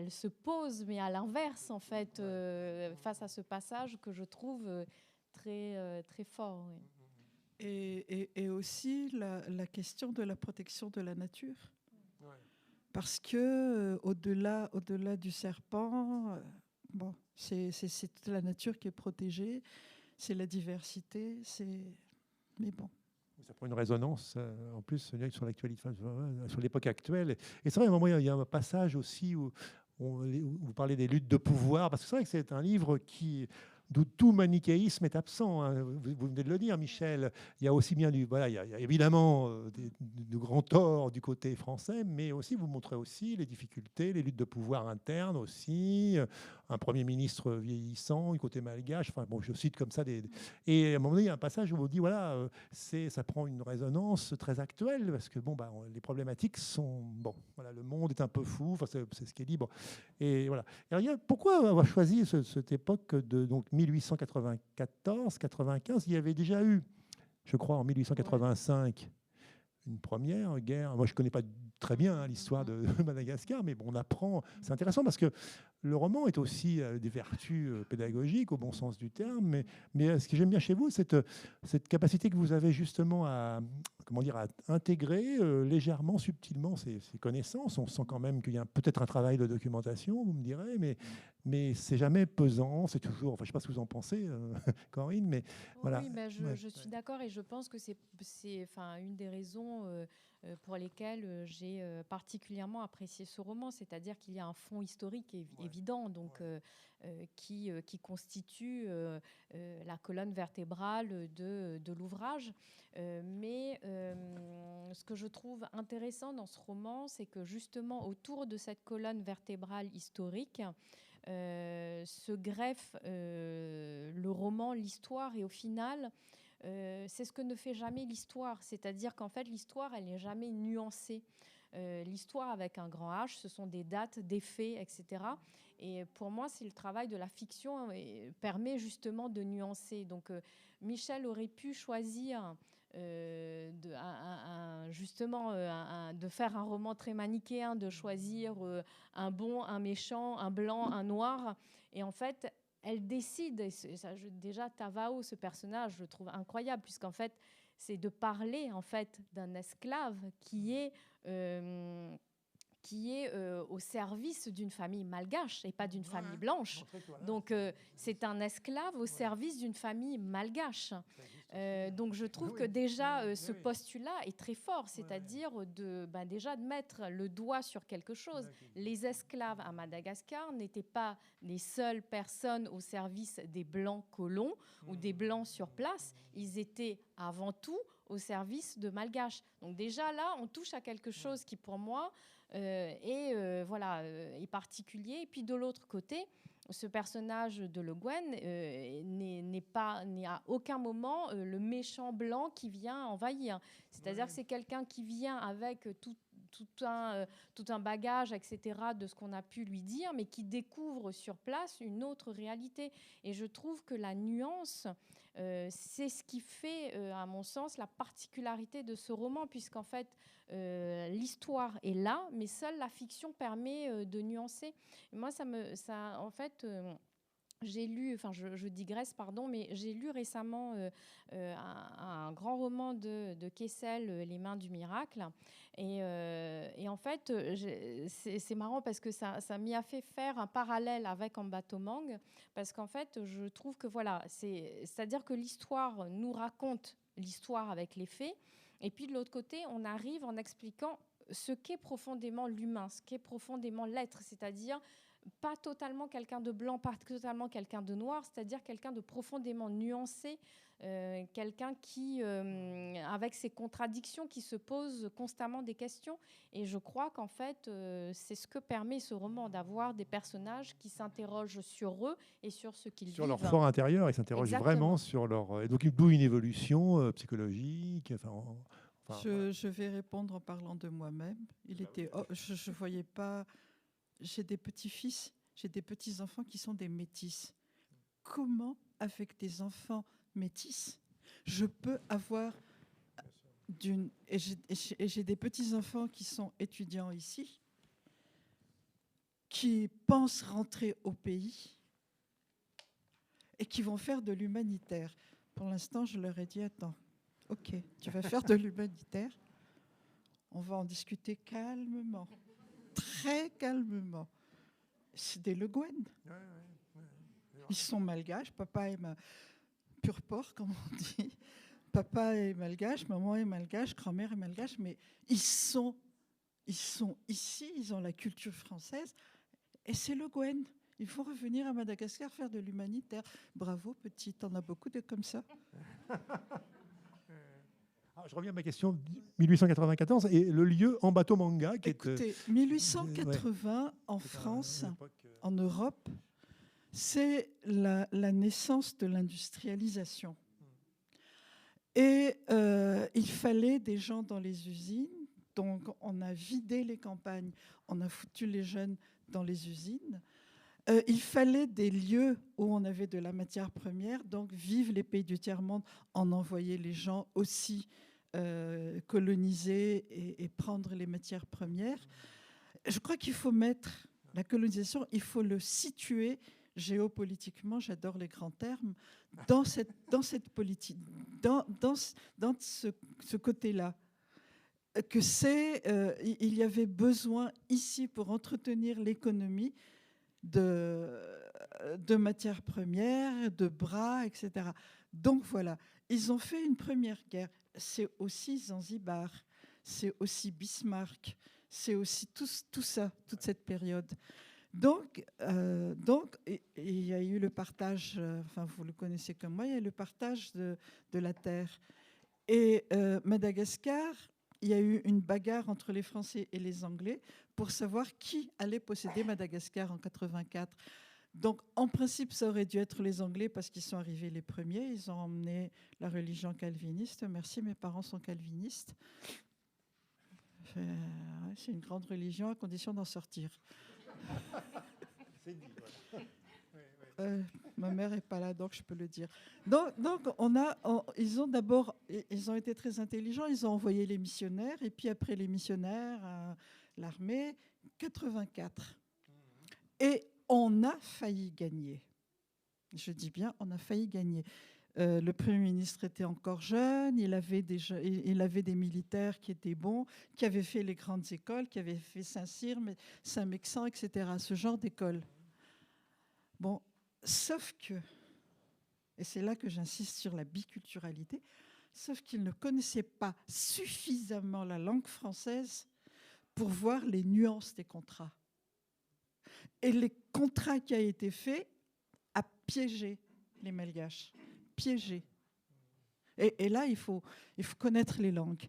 se pose mais à l'inverse en fait face à ce passage que je trouve très très fort. Oui. Et aussi la question de la protection de la nature. Ouais. Parce que au-delà du serpent, bon, c'est toute la nature qui est protégée, c'est la diversité, mais bon. Ça prend une résonance en plus sur l'actualité, sur l'époque actuelle. Et c'est vrai, à un moment, il y a un passage aussi où vous parlez des luttes de pouvoir, parce que c'est vrai que c'est un livre d'où tout manichéisme est absent. Hein. Vous venez de le dire, Michel. Il y a aussi bien il y a évidemment de grands torts du côté français, mais aussi vous montrez aussi les difficultés, les luttes de pouvoir internes aussi, un Premier ministre vieillissant du côté malgache. Enfin bon, je cite comme ça et à un moment donné, il y a un passage où on dit voilà, ça prend une résonance très actuelle parce que bon, les problématiques sont bon. Voilà, le monde est un peu fou. Enfin, c'est ce qui est dit. Bon. Et voilà. Alors, pourquoi avoir choisi cette époque de 1894-95? Il y avait déjà eu, je crois, en 1885, une première guerre. Moi, je ne connais pas très bien l'histoire de Madagascar, mais bon, on apprend. C'est intéressant parce que le roman est aussi des vertus pédagogiques au bon sens du terme, mais ce que j'aime bien chez vous, cette capacité que vous avez justement à intégrer légèrement, subtilement ces connaissances. On sent quand même qu'il y a peut-être un travail de documentation, vous me direz, mais c'est jamais pesant, c'est toujours... Enfin, je ne sais pas ce que vous en pensez, Corinne, mais voilà. Oui, je suis d'accord et je pense que c'est une des raisons pour lesquelles j'ai particulièrement apprécié ce roman, c'est-à-dire qu'il y a un fond historique évident, donc qui constitue la colonne vertébrale de l'ouvrage. Mais ce que je trouve intéressant dans ce roman, c'est que justement autour de cette colonne vertébrale historique se greffe le roman, l'histoire, et au final, c'est ce que ne fait jamais l'histoire. C'est-à-dire qu'en fait, l'histoire, elle n'est jamais nuancée. L'histoire avec un grand H, ce sont des dates, des faits, etc. Et pour moi, c'est le travail de la fiction et permet justement de nuancer. Donc, Michel aurait pu choisir justement de faire un roman très manichéen, de choisir un bon, un méchant, un blanc, un noir. Et en fait, elle décide. Déjà, Tavao, ce personnage, je le trouve incroyable, puisqu'en fait, c'est de parler en fait d'un esclave qui est au service d'une famille malgache et pas d'une famille blanche. Donc, c'est un esclave au service d'une famille malgache. Donc, je trouve que déjà, ce postulat est très fort, c'est-à-dire déjà de mettre le doigt sur quelque chose. Les esclaves à Madagascar n'étaient pas les seules personnes au service des Blancs colons ou des Blancs sur place. Ils étaient avant tout au service de Malgaches. Donc déjà, là, on touche à quelque chose qui, pour moi, est particulier. Et puis de l'autre côté, ce personnage de Le Guen n'est à aucun moment le méchant blanc qui vient envahir. C'est-à-dire que c'est quelqu'un qui vient avec tout un bagage, etc., de ce qu'on a pu lui dire, mais qui découvre sur place une autre réalité. Et je trouve que la nuance, c'est ce qui fait, à mon sens, la particularité de ce roman, puisqu'en fait, l'histoire est là, mais seule la fiction permet de nuancer. Et moi, j'ai lu, je digresse, pardon, mais j'ai lu récemment un grand roman de Kessel, Les Mains du Miracle. Et en fait, c'est marrant parce que ça m'y a fait faire un parallèle avec Ambatomang, parce qu'en fait, je trouve que c'est-à-dire que l'histoire nous raconte l'histoire avec les faits, et puis de l'autre côté, on arrive en expliquant ce qu'est profondément l'humain, ce qu'est profondément l'être, c'est-à-dire pas totalement quelqu'un de blanc, pas totalement quelqu'un de noir, c'est-à-dire quelqu'un de profondément nuancé, quelqu'un qui, avec ses contradictions, qui se pose constamment des questions. Et je crois qu'en fait, c'est ce que permet ce roman, d'avoir des personnages qui s'interrogent sur eux et sur ce qu'ils vivent. Sur leur fort intérieur, ils s'interrogent vraiment sur leur... Et donc, d'où une évolution psychologique. Je vais répondre en parlant de moi-même. Je ne voyais pas... J'ai des petits-fils, j'ai des petits-enfants qui sont des métis. Comment, avec des enfants métis, je peux avoir et j'ai des petits-enfants qui sont étudiants ici, qui pensent rentrer au pays et qui vont faire de l'humanitaire. Pour l'instant, je leur ai dit, attends, ok, tu vas faire de l'humanitaire, on va en discuter calmement. Très calmement. C'est des Le Guen. Ils sont malgaches. Papa est pur porc, comme on dit. Papa est malgache, maman est malgache, grand-mère est malgache, mais ils sont ici, ils ont la culture française, et c'est Le Guen. Il faut revenir à Madagascar faire de l'humanitaire. Bravo, petit, t'en as beaucoup de comme ça. Je reviens à ma question, 1894, et le lieu Ambatomanga. Écoutez, 1880 en France, en Europe, c'est la naissance de l'industrialisation. Et il fallait des gens dans les usines, donc on a vidé les campagnes, on a foutu les jeunes dans les usines. Il fallait des lieux où on avait de la matière première, donc vive les pays du tiers-monde, on envoyait les gens aussi coloniser et prendre les matières premières. Je crois qu'il faut mettre la colonisation, il faut le situer géopolitiquement, j'adore les grands termes, dans cette politique, dans ce côté-là. Il y avait besoin ici pour entretenir l'économie de matières premières, de bras, etc. Donc voilà, ils ont fait une première guerre. C'est aussi Zanzibar, c'est aussi Bismarck, c'est aussi tout ça, toute cette période. Donc, il y a eu le partage, vous le connaissez comme moi, il y a eu le partage de la terre. Et Madagascar, il y a eu une bagarre entre les Français et les Anglais pour savoir qui allait posséder Madagascar en 84. Donc, en principe, ça aurait dû être les Anglais parce qu'ils sont arrivés les premiers. Ils ont emmené la religion calviniste. Merci, mes parents sont calvinistes. C'est une grande religion à condition d'en sortir. C'est dit, voilà. Ma mère n'est pas là, donc je peux le dire. Donc ils ont été très intelligents. Ils ont envoyé les missionnaires, et puis après les missionnaires, l'armée, 84. Et on a failli gagner. Je dis bien, on a failli gagner. Le Premier ministre était encore jeune, il avait des militaires qui étaient bons, qui avaient fait les grandes écoles, qui avaient fait Saint-Cyr, Saint-Mexan, etc., ce genre d'école. Bon, sauf que, et c'est là que j'insiste sur la biculturalité, sauf qu'ils ne connaissaient pas suffisamment la langue française pour voir les nuances des contrats. Et les contrats qui a été fait a piégé les Malgaches. Piégé. Et là, il faut connaître les langues.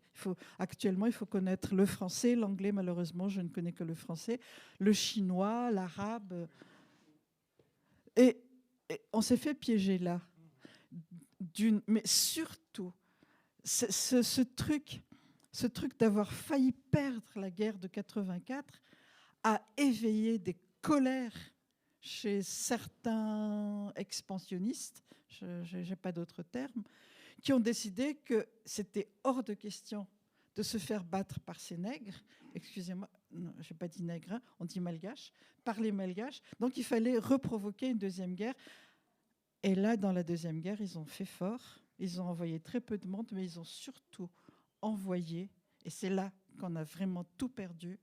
Actuellement, il faut connaître le français, l'anglais, malheureusement, je ne connais que le français, le chinois, l'arabe. Et on s'est fait piéger là. Mais surtout, ce truc d'avoir failli perdre la guerre de 84 a éveillé des colères chez certains expansionnistes, je n'ai pas d'autre terme, qui ont décidé que c'était hors de question de se faire battre par ces nègres, excusez-moi, non, je n'ai pas dit nègres, hein, on dit malgaches, par les malgaches. Donc il fallait reprovoquer une deuxième guerre. Et là, dans la deuxième guerre, ils ont fait fort. Ils ont envoyé très peu de monde, mais ils ont surtout envoyé, et c'est là qu'on a vraiment tout perdu,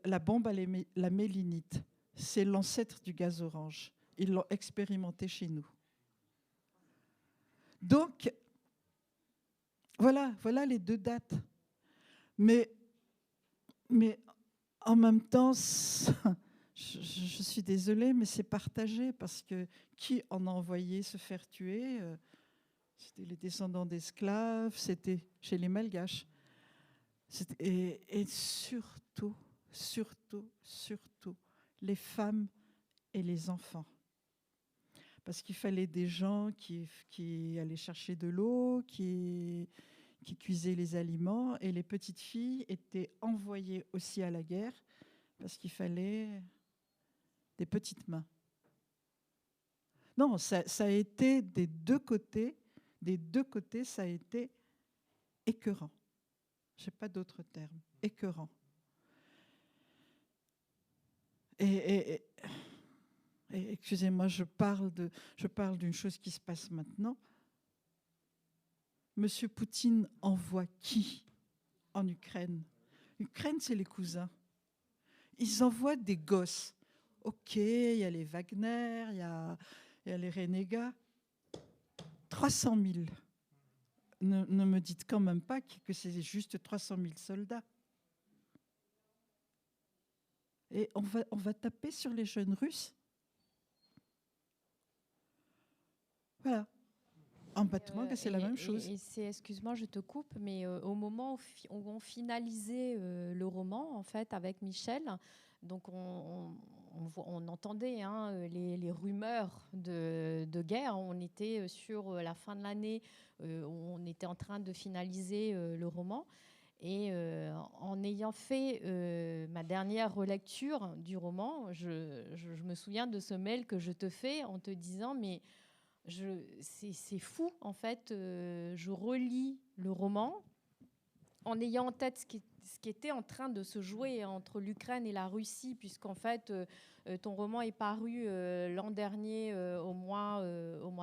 la bombe à la mélinite. C'est l'ancêtre du gaz orange. Ils l'ont expérimenté chez nous. Donc, voilà les deux dates. Mais en même temps, je suis désolée, mais c'est partagé, parce que qui en a envoyé se faire tuer? C'était les descendants d'esclaves, c'était chez les Malgaches. Et surtout, les femmes et les enfants. Parce qu'il fallait des gens qui allaient chercher de l'eau, qui cuisaient les aliments, et les petites filles étaient envoyées aussi à la guerre parce qu'il fallait des petites mains. Non, ça a été des deux côtés, ça a été écœurant. Je n'ai pas d'autre terme, écœurant. Et excusez-moi, je parle d'une chose qui se passe maintenant. Monsieur Poutine envoie qui en Ukraine? L'Ukraine, c'est les cousins. Ils envoient des gosses. Ok, il y a les Wagner, il y a les renégats. 300 000. Ne me dites quand même pas que c'est juste 300 000 soldats. Et on va taper sur les jeunes Russes. Voilà. En Batman, c'est la même chose. Excuse-moi, je te coupe, mais au moment où on finalisait le roman, en fait, avec Michel, donc on entendait les rumeurs de guerre. On était sur la fin de l'année, on était en train de finaliser le roman. Et en ayant fait ma dernière relecture du roman, je me souviens de ce mail que je te fais en te disant, mais c'est fou, en fait. Je relis le roman en ayant en tête ce qui était en train de se jouer entre l'Ukraine et la Russie, puisqu'en fait, ton roman est paru l'an dernier au mois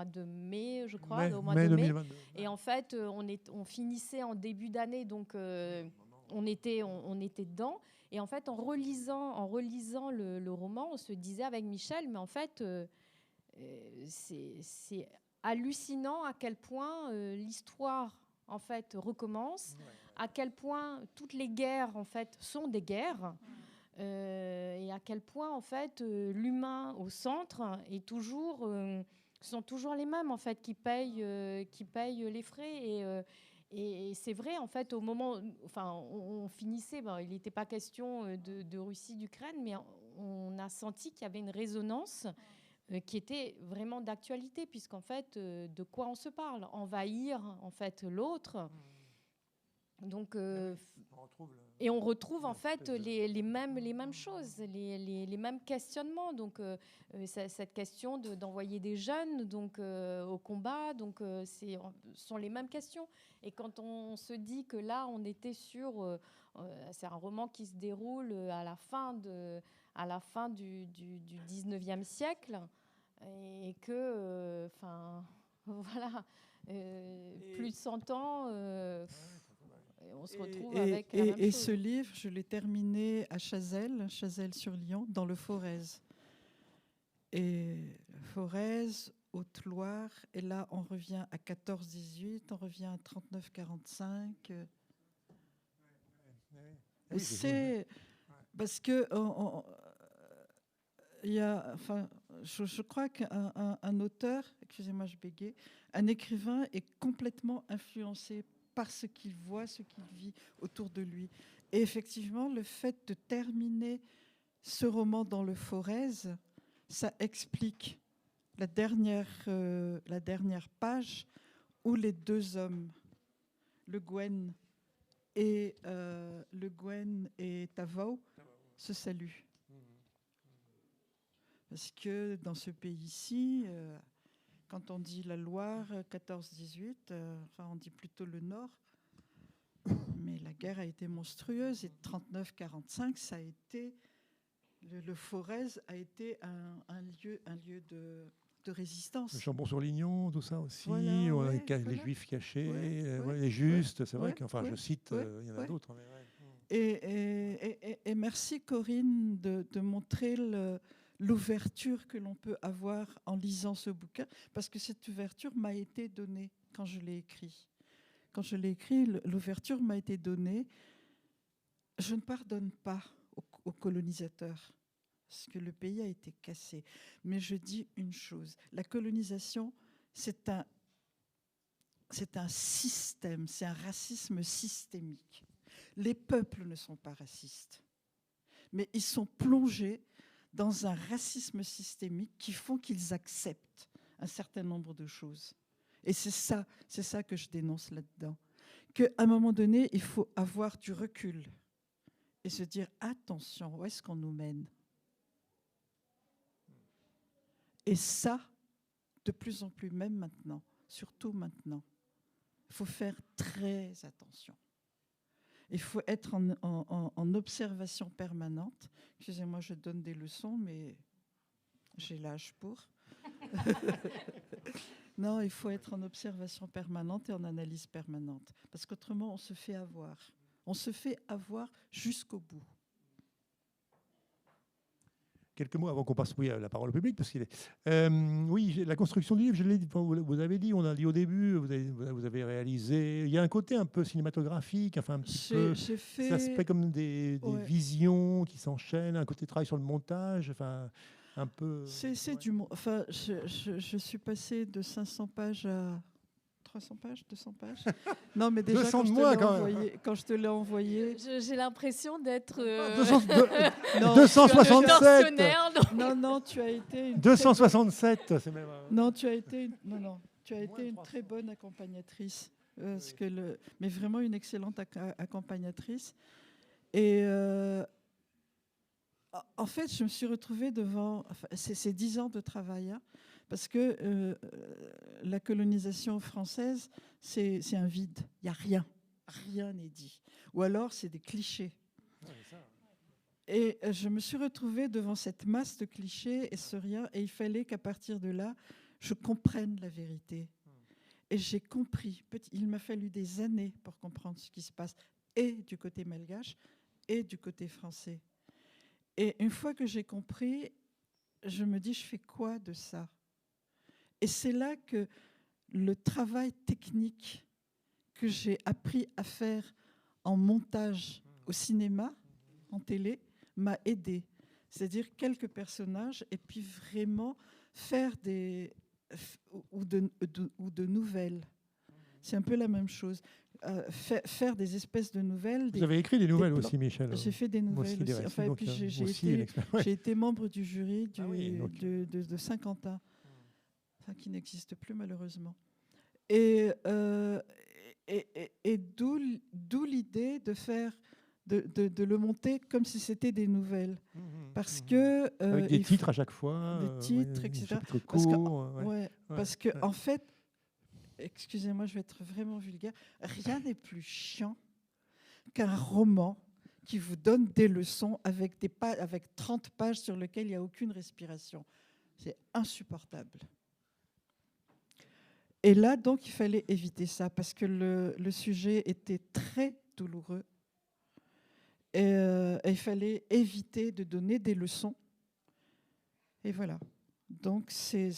de mai, je crois, au mois de mai. 2022. Et en fait, on finissait en début d'année, donc on était dedans. Et en fait, en relisant le roman, on se disait avec Michel, mais en fait, c'est hallucinant à quel point l'histoire en fait recommence, à quel point toutes les guerres en fait sont des guerres, et à quel point en fait l'humain au centre est sont toujours les mêmes en fait qui payent les frais. Et c'est vrai, en fait, au moment, on finissait, il n'était pas question de Russie, d'Ukraine, mais on a senti qu'il y avait une résonance qui était vraiment d'actualité, puisqu'en fait, de quoi on se parle? Envahir en fait l'autre, Donc, et on retrouve en fait les mêmes choses, les mêmes questionnements. Donc, cette question d'envoyer des jeunes donc, au combat, donc, ce sont les mêmes questions. Et quand on se dit que là, on était sur... c'est un roman qui se déroule à la fin du 19e siècle et que, voilà, plus de 100 ans... on se retrouve avec la même chose. Et ce livre, je l'ai terminé à Chazelles-sur-Lyon, dans le Forez. Et Forez, Haute-Loire, et là, on revient à 14-18, on revient à 39-45. C'est parce que il y a, enfin, je crois qu'un auteur, excusez-moi, je bégaye, un écrivain est complètement influencé par ce qu'il voit, ce qu'il vit autour de lui. Et effectivement, le fait de terminer ce roman dans le Forez, ça explique la dernière page où les deux hommes, Le Guen et Tavaux, se saluent. Parce que dans ce pays-ci, quand on dit la Loire, 14-18, on dit plutôt le Nord. Mais la guerre a été monstrueuse et 39-45, ça a été... Le Forez a été un lieu de résistance. Le Chambon-sur-Lignon, tout ça aussi, voilà, les Juifs cachés, les Justes, c'est vrai qu'enfin, je cite, il y en a d'autres. Et merci Corinne de montrer l'ouverture que l'on peut avoir en lisant ce bouquin, parce que cette ouverture m'a été donnée quand je l'ai écrit. Quand je l'ai écrit, l'ouverture m'a été donnée. Je ne pardonne pas aux colonisateurs, parce que le pays a été cassé. Mais je dis une chose, la colonisation, c'est un système, c'est un racisme systémique. Les peuples ne sont pas racistes, mais ils sont plongés dans un racisme systémique qui font qu'ils acceptent un certain nombre de choses. Et c'est ça que je dénonce là-dedans. Qu'à un moment donné, il faut avoir du recul et se dire, attention, où est-ce qu'on nous mène? Et ça, de plus en plus, même maintenant, surtout maintenant, il faut faire très attention. Il faut être en observation permanente. Excusez-moi, je donne des leçons, mais j'ai l'âge pour. Non, il faut être en observation permanente et en analyse permanente. Parce qu'autrement, on se fait avoir. On se fait avoir jusqu'au bout. Quelques mots avant qu'on passe à la parole au public, parce qu'il est. Oui, la construction du livre, je l'ai dit, vous avez dit, on a dit au début, vous avez réalisé. Il y a un côté un peu cinématographique, enfin un petit peu. Ça se fait comme des visions qui s'enchaînent, un côté travail sur le montage, enfin un peu. C'est du. Enfin, je suis passée de 500 pages à 300 pages, 200 pages. Non, mais déjà, quand je te l'ai envoyé... J'ai l'impression d'être... 267. Non, tu as été... 267, c'est même... Non, tu as été une très bonne accompagnatrice. Mais vraiment une excellente accompagnatrice. Et en fait, je me suis retrouvée devant... ces 10 ans de travail, hein, parce que la colonisation française, c'est un vide. Il n'y a rien. Rien n'est dit. Ou alors, c'est des clichés. Et je me suis retrouvée devant cette masse de clichés et ce rien. Et il fallait qu'à partir de là, je comprenne la vérité. Et j'ai compris. Il m'a fallu des années pour comprendre ce qui se passe, et du côté malgache, et du côté français. Et une fois que j'ai compris, je me dis, je fais quoi de ça ? Et c'est là que le travail technique que j'ai appris à faire en montage au cinéma, en télé, m'a aidé. C'est-à-dire quelques personnages et puis vraiment faire ou de nouvelles. C'est un peu la même chose. Faire des espèces de nouvelles. Vous avez écrit des nouvelles aussi, Michel. J'ai fait des nouvelles aussi. Enfin, et puis j'ai été membre du jury de Saint-Quentin, qui n'existe plus malheureusement. Et et d'où l'idée de faire, de le monter comme si c'était des nouvelles. Parce que... Avec des titres à chaque fois. Des titres, etc. Chapitres Parce que, courts. parce que en fait, excusez-moi, je vais être vraiment vulgaire, rien n'est plus chiant qu'un roman qui vous donne des leçons avec 30 pages sur lesquelles il n'y a aucune respiration. C'est insupportable. Et là, donc, il fallait éviter ça parce que le sujet était très douloureux. Et il fallait éviter de donner des leçons. Et voilà. Donc, c'est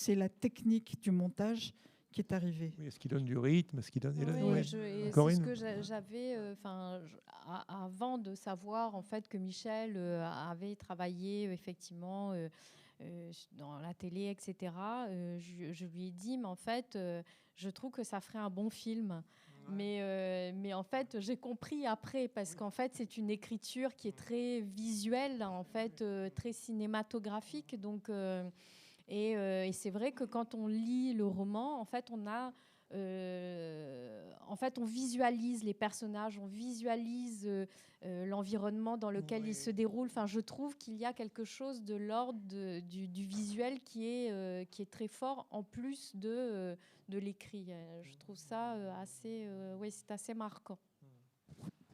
la technique du montage qui est arrivée. Oui, ce qui donne du rythme, ce qui donne... Oui, c'est ce que j'avais... avant de savoir en fait, que Michel avait travaillé effectivement dans la télé, etc., je lui ai dit, mais en fait, je trouve que ça ferait un bon film. Mais en fait, j'ai compris après, parce qu'en fait, c'est une écriture qui est très visuelle, en fait, très cinématographique. Donc, et c'est vrai que quand on lit le roman, en fait, on visualise les personnages, on visualise l'environnement dans lequel ils se déroulent. Enfin, je trouve qu'il y a quelque chose de l'ordre du visuel qui est très fort, en plus de l'écrit. Je trouve ça c'est assez marquant.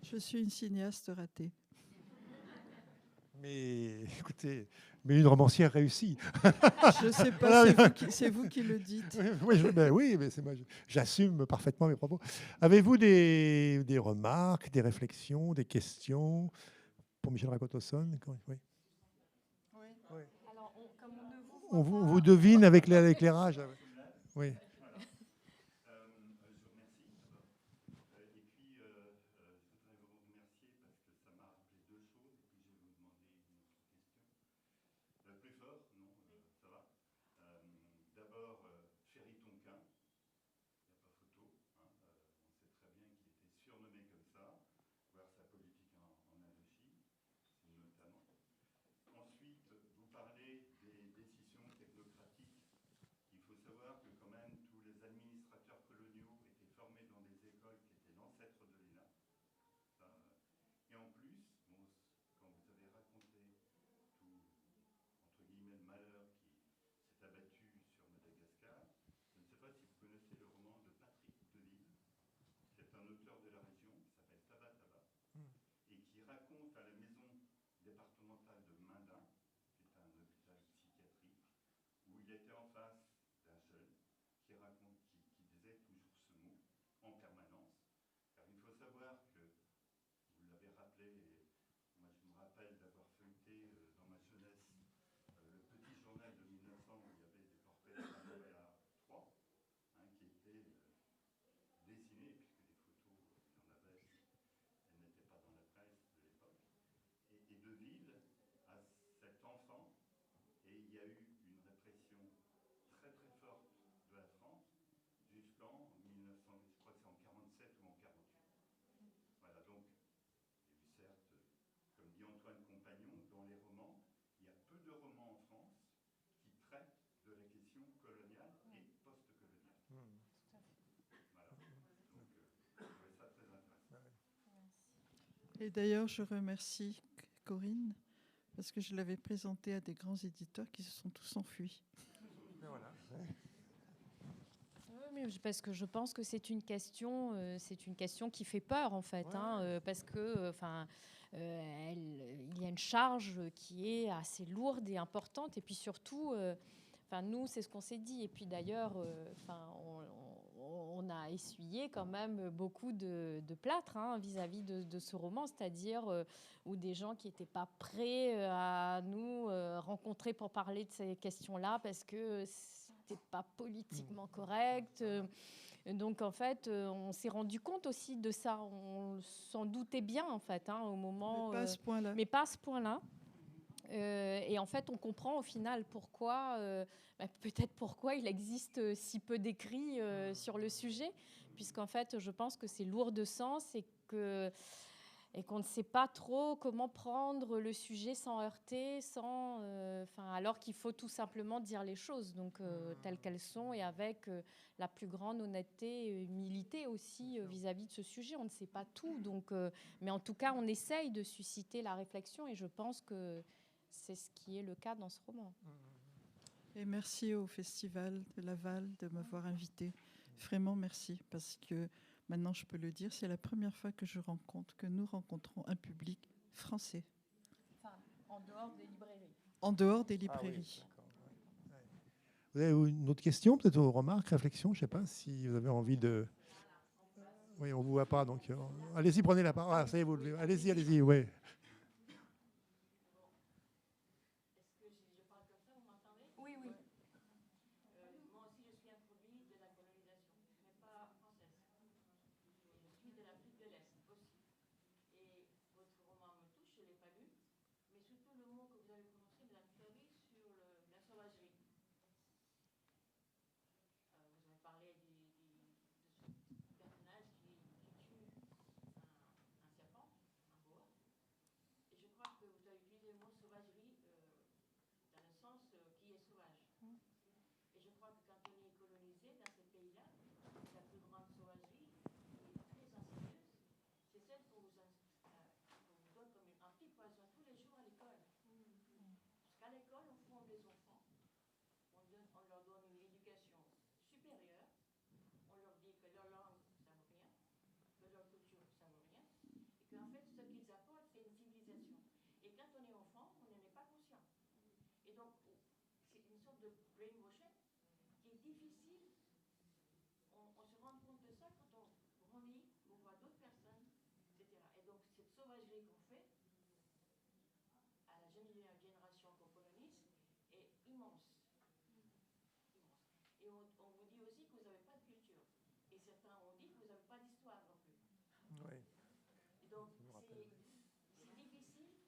Je suis une cinéaste ratée. Mais écoutez, une romancière réussie. Je ne sais pas, c'est vous qui le dites. Oui, mais j'assume parfaitement mes propos. Avez-vous des remarques, des réflexions, des questions pour Michel Rakotosson? Oui. Alors, comme on vous devine avec l'éclairage. Oui. Et d'ailleurs, je remercie Corinne parce que je l'avais présentée à des grands éditeurs qui se sont tous enfuis. Voilà. Parce que je pense que c'est une question qui fait peur en fait, parce que il y a une charge qui est assez lourde et importante, et puis surtout, nous c'est ce qu'on s'est dit, et puis d'ailleurs, on a essuyé quand même beaucoup de plâtre vis-à-vis de ce roman, c'est-à-dire où des gens qui n'étaient pas prêts à nous rencontrer pour parler de ces questions-là parce que c'était pas politiquement correct. Donc en fait, on s'est rendu compte aussi de ça. On s'en doutait bien en fait au moment. Mais pas à ce point-là. Mais pas à ce point-là. Et en fait, on comprend au final pourquoi, peut-être pourquoi il existe si peu d'écrits sur le sujet, puisqu'en fait, je pense que c'est lourd de sens et que et qu'on ne sait pas trop comment prendre le sujet sans heurter, alors qu'il faut tout simplement dire les choses donc, telles qu'elles sont et avec la plus grande honnêteté et humilité aussi vis-à-vis de ce sujet. On ne sait pas tout, donc, mais en tout cas, on essaye de susciter la réflexion et je pense que c'est ce qui est le cas dans ce roman. Et merci au Festival de Laval de m'avoir invité. Vraiment merci, parce que maintenant je peux le dire, c'est la première fois que nous rencontrons un public français. Enfin, en dehors des librairies. En dehors des librairies. Ah oui, ouais. Vous avez une autre question, peut-être aux remarques, réflexions, je ne sais pas si vous avez envie de... Oui, on ne vous voit pas, donc allez-y, prenez la parole. Ah, ça y est, vous levez. Allez-y, oui. Oui, oui. Moi aussi, je suis un produit de la colonisation, mais pas française. Je suis de l'Afrique de l'Est aussi. Et votre roman me touche, je ne l'ai pas lu, mais surtout le mot que vous avez prononcé de la fleurie sur la sauvagerie. Vous avez parlé de ce personnage qui tue un serpent, un boa. Et je crois que vous avez utilisé le mot sauvagerie dans le sens qui est sauvage. Et je crois que quand on est colonisé dans ces pays-là, la plus grande sauvagerie, qui est très insidieuse, c'est celle qu'on vous donne comme un petit poison tous les jours à l'école. Parce qu'à l'école, on forme les enfants, on leur donne une éducation supérieure, on leur dit que leur langue, ça ne vaut rien, que leur culture, ça ne vaut rien, et qu'en fait, ce qu'ils apportent, c'est une civilisation. Et quand on est enfant, on n'en est pas conscient. Et donc, c'est une sorte de brainwashing qui est difficile. On se rend compte de ça quand on grandit, on voit d'autres personnes, etc. Et donc, cette sauvagerie qu'on fait à la jeune génération qu'on colonise est immense. Et on vous dit aussi que vous n'avez pas de culture. Et certains ont dit que vous n'avez pas d'histoire non plus. Oui. Et donc, c'est difficile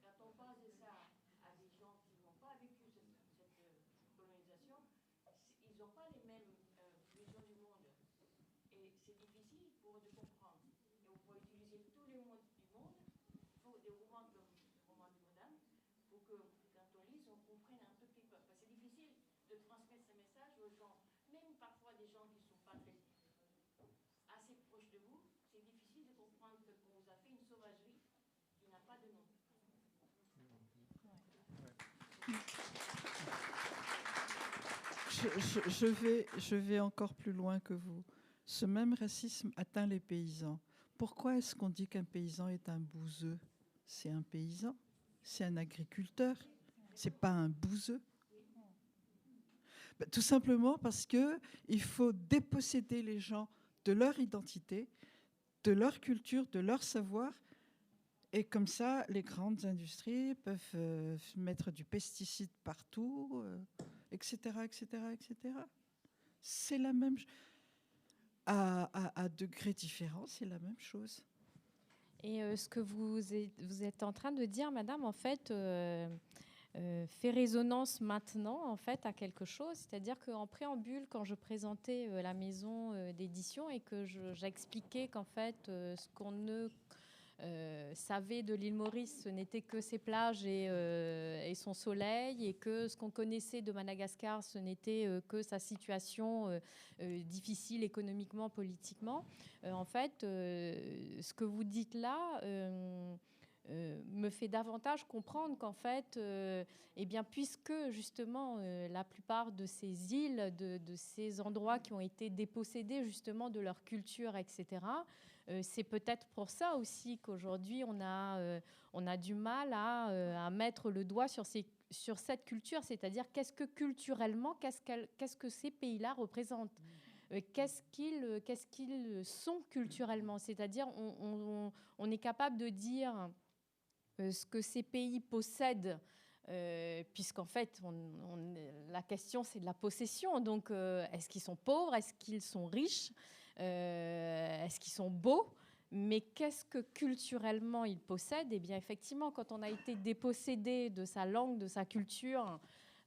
quand on parle de ça à des gens qui n'ont pas vécu cette colonisation. Ils n'ont pas les mêmes visions du monde. Et c'est difficile pour eux de comprendre. Et on peut utiliser tous les mots du monde, pour des romans comme le roman de Madame, pour que quand on lise, on comprenne un tout petit peu. Parce que c'est difficile de transmettre ce message aux gens, même parfois des gens qui ne sont pas assez proches de vous. C'est difficile de comprendre qu'on vous a fait une sauvagerie qui n'a pas de nom. Je vais encore plus loin que vous. Ce même racisme atteint les paysans. Pourquoi est-ce qu'on dit qu'un paysan est un bouseux? C'est un paysan, c'est un agriculteur, c'est pas un bouseux. Tout simplement parce qu'il faut déposséder les gens de leur identité, de leur culture, de leur savoir. Et comme ça, les grandes industries peuvent mettre du pesticide partout, etc., etc., etc. C'est la même chose. À degrés différents, c'est la même chose. Et ce que vous êtes en train de dire, madame, en fait, fait résonance maintenant en fait à quelque chose, c'est-à-dire qu'en préambule, quand je présentais la maison d'édition et que j'expliquais qu'en fait ce qu'on ne savait de l'île Maurice, ce n'était que ses plages et son soleil, et que ce qu'on connaissait de Madagascar, ce n'était que sa situation difficile économiquement, politiquement. En fait, ce que vous dites là me fait davantage comprendre qu'en fait, eh bien, puisque justement la plupart de ces îles, de ces endroits qui ont été dépossédés justement de leur culture, etc., c'est peut-être pour ça aussi qu'aujourd'hui on a du mal à mettre le doigt sur cette culture, c'est-à-dire qu'est-ce que culturellement, qu'est-ce que ces pays-là représentent, qu'est-ce qu'ils sont culturellement, c'est-à-dire on est capable de dire ce que ces pays possèdent, puisqu'en fait, la question, c'est de la possession. Donc, est-ce qu'ils sont pauvres? Est-ce qu'ils sont riches? Est-ce qu'ils sont beaux? Mais qu'est-ce que culturellement ils possèdent? Eh bien, effectivement, quand on a été dépossédé de sa langue, de sa culture,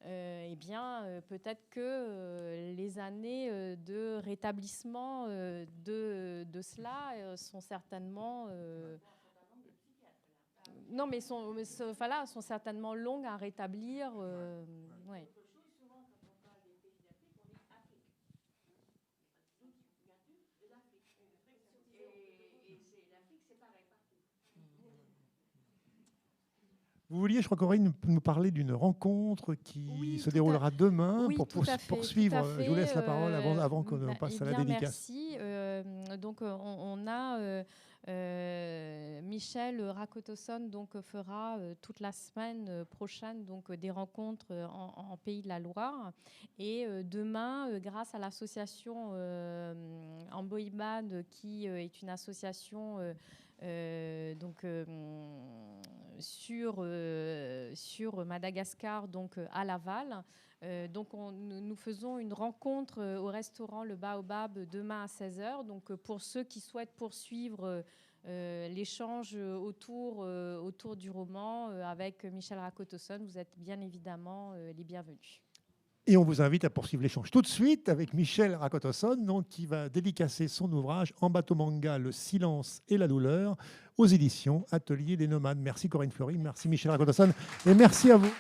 eh bien, peut-être que les années de rétablissement de cela sont certainement... non, mais voilà, sont certainement longues à rétablir. Ouais. Vous vouliez, je crois, Corinne, nous parler d'une rencontre qui Oui, se déroulera demain oui, pour tout à fait, poursuivre. tout à fait. Je vous laisse la parole avant qu'on passe à la dédicace. Merci. Donc, on a Michel Rakotosson fera toute la semaine prochaine des rencontres en Pays de la Loire. Et demain, grâce à l'association Amboïbad, qui est une association sur Madagascar, à Laval. Nous faisons une rencontre au restaurant Le Baobab demain à 16h. Donc, pour ceux qui souhaitent poursuivre l'échange autour du roman avec Michel Rakotosson, vous êtes bien évidemment les bienvenus. Et on vous invite à poursuivre l'échange tout de suite avec Michel Rakotosson, qui va dédicacer son ouvrage En bateau manga, le silence et la douleur, aux éditions Atelier des Nomades. Merci Corinne Fleury, merci Michel Rakotosson et merci à vous.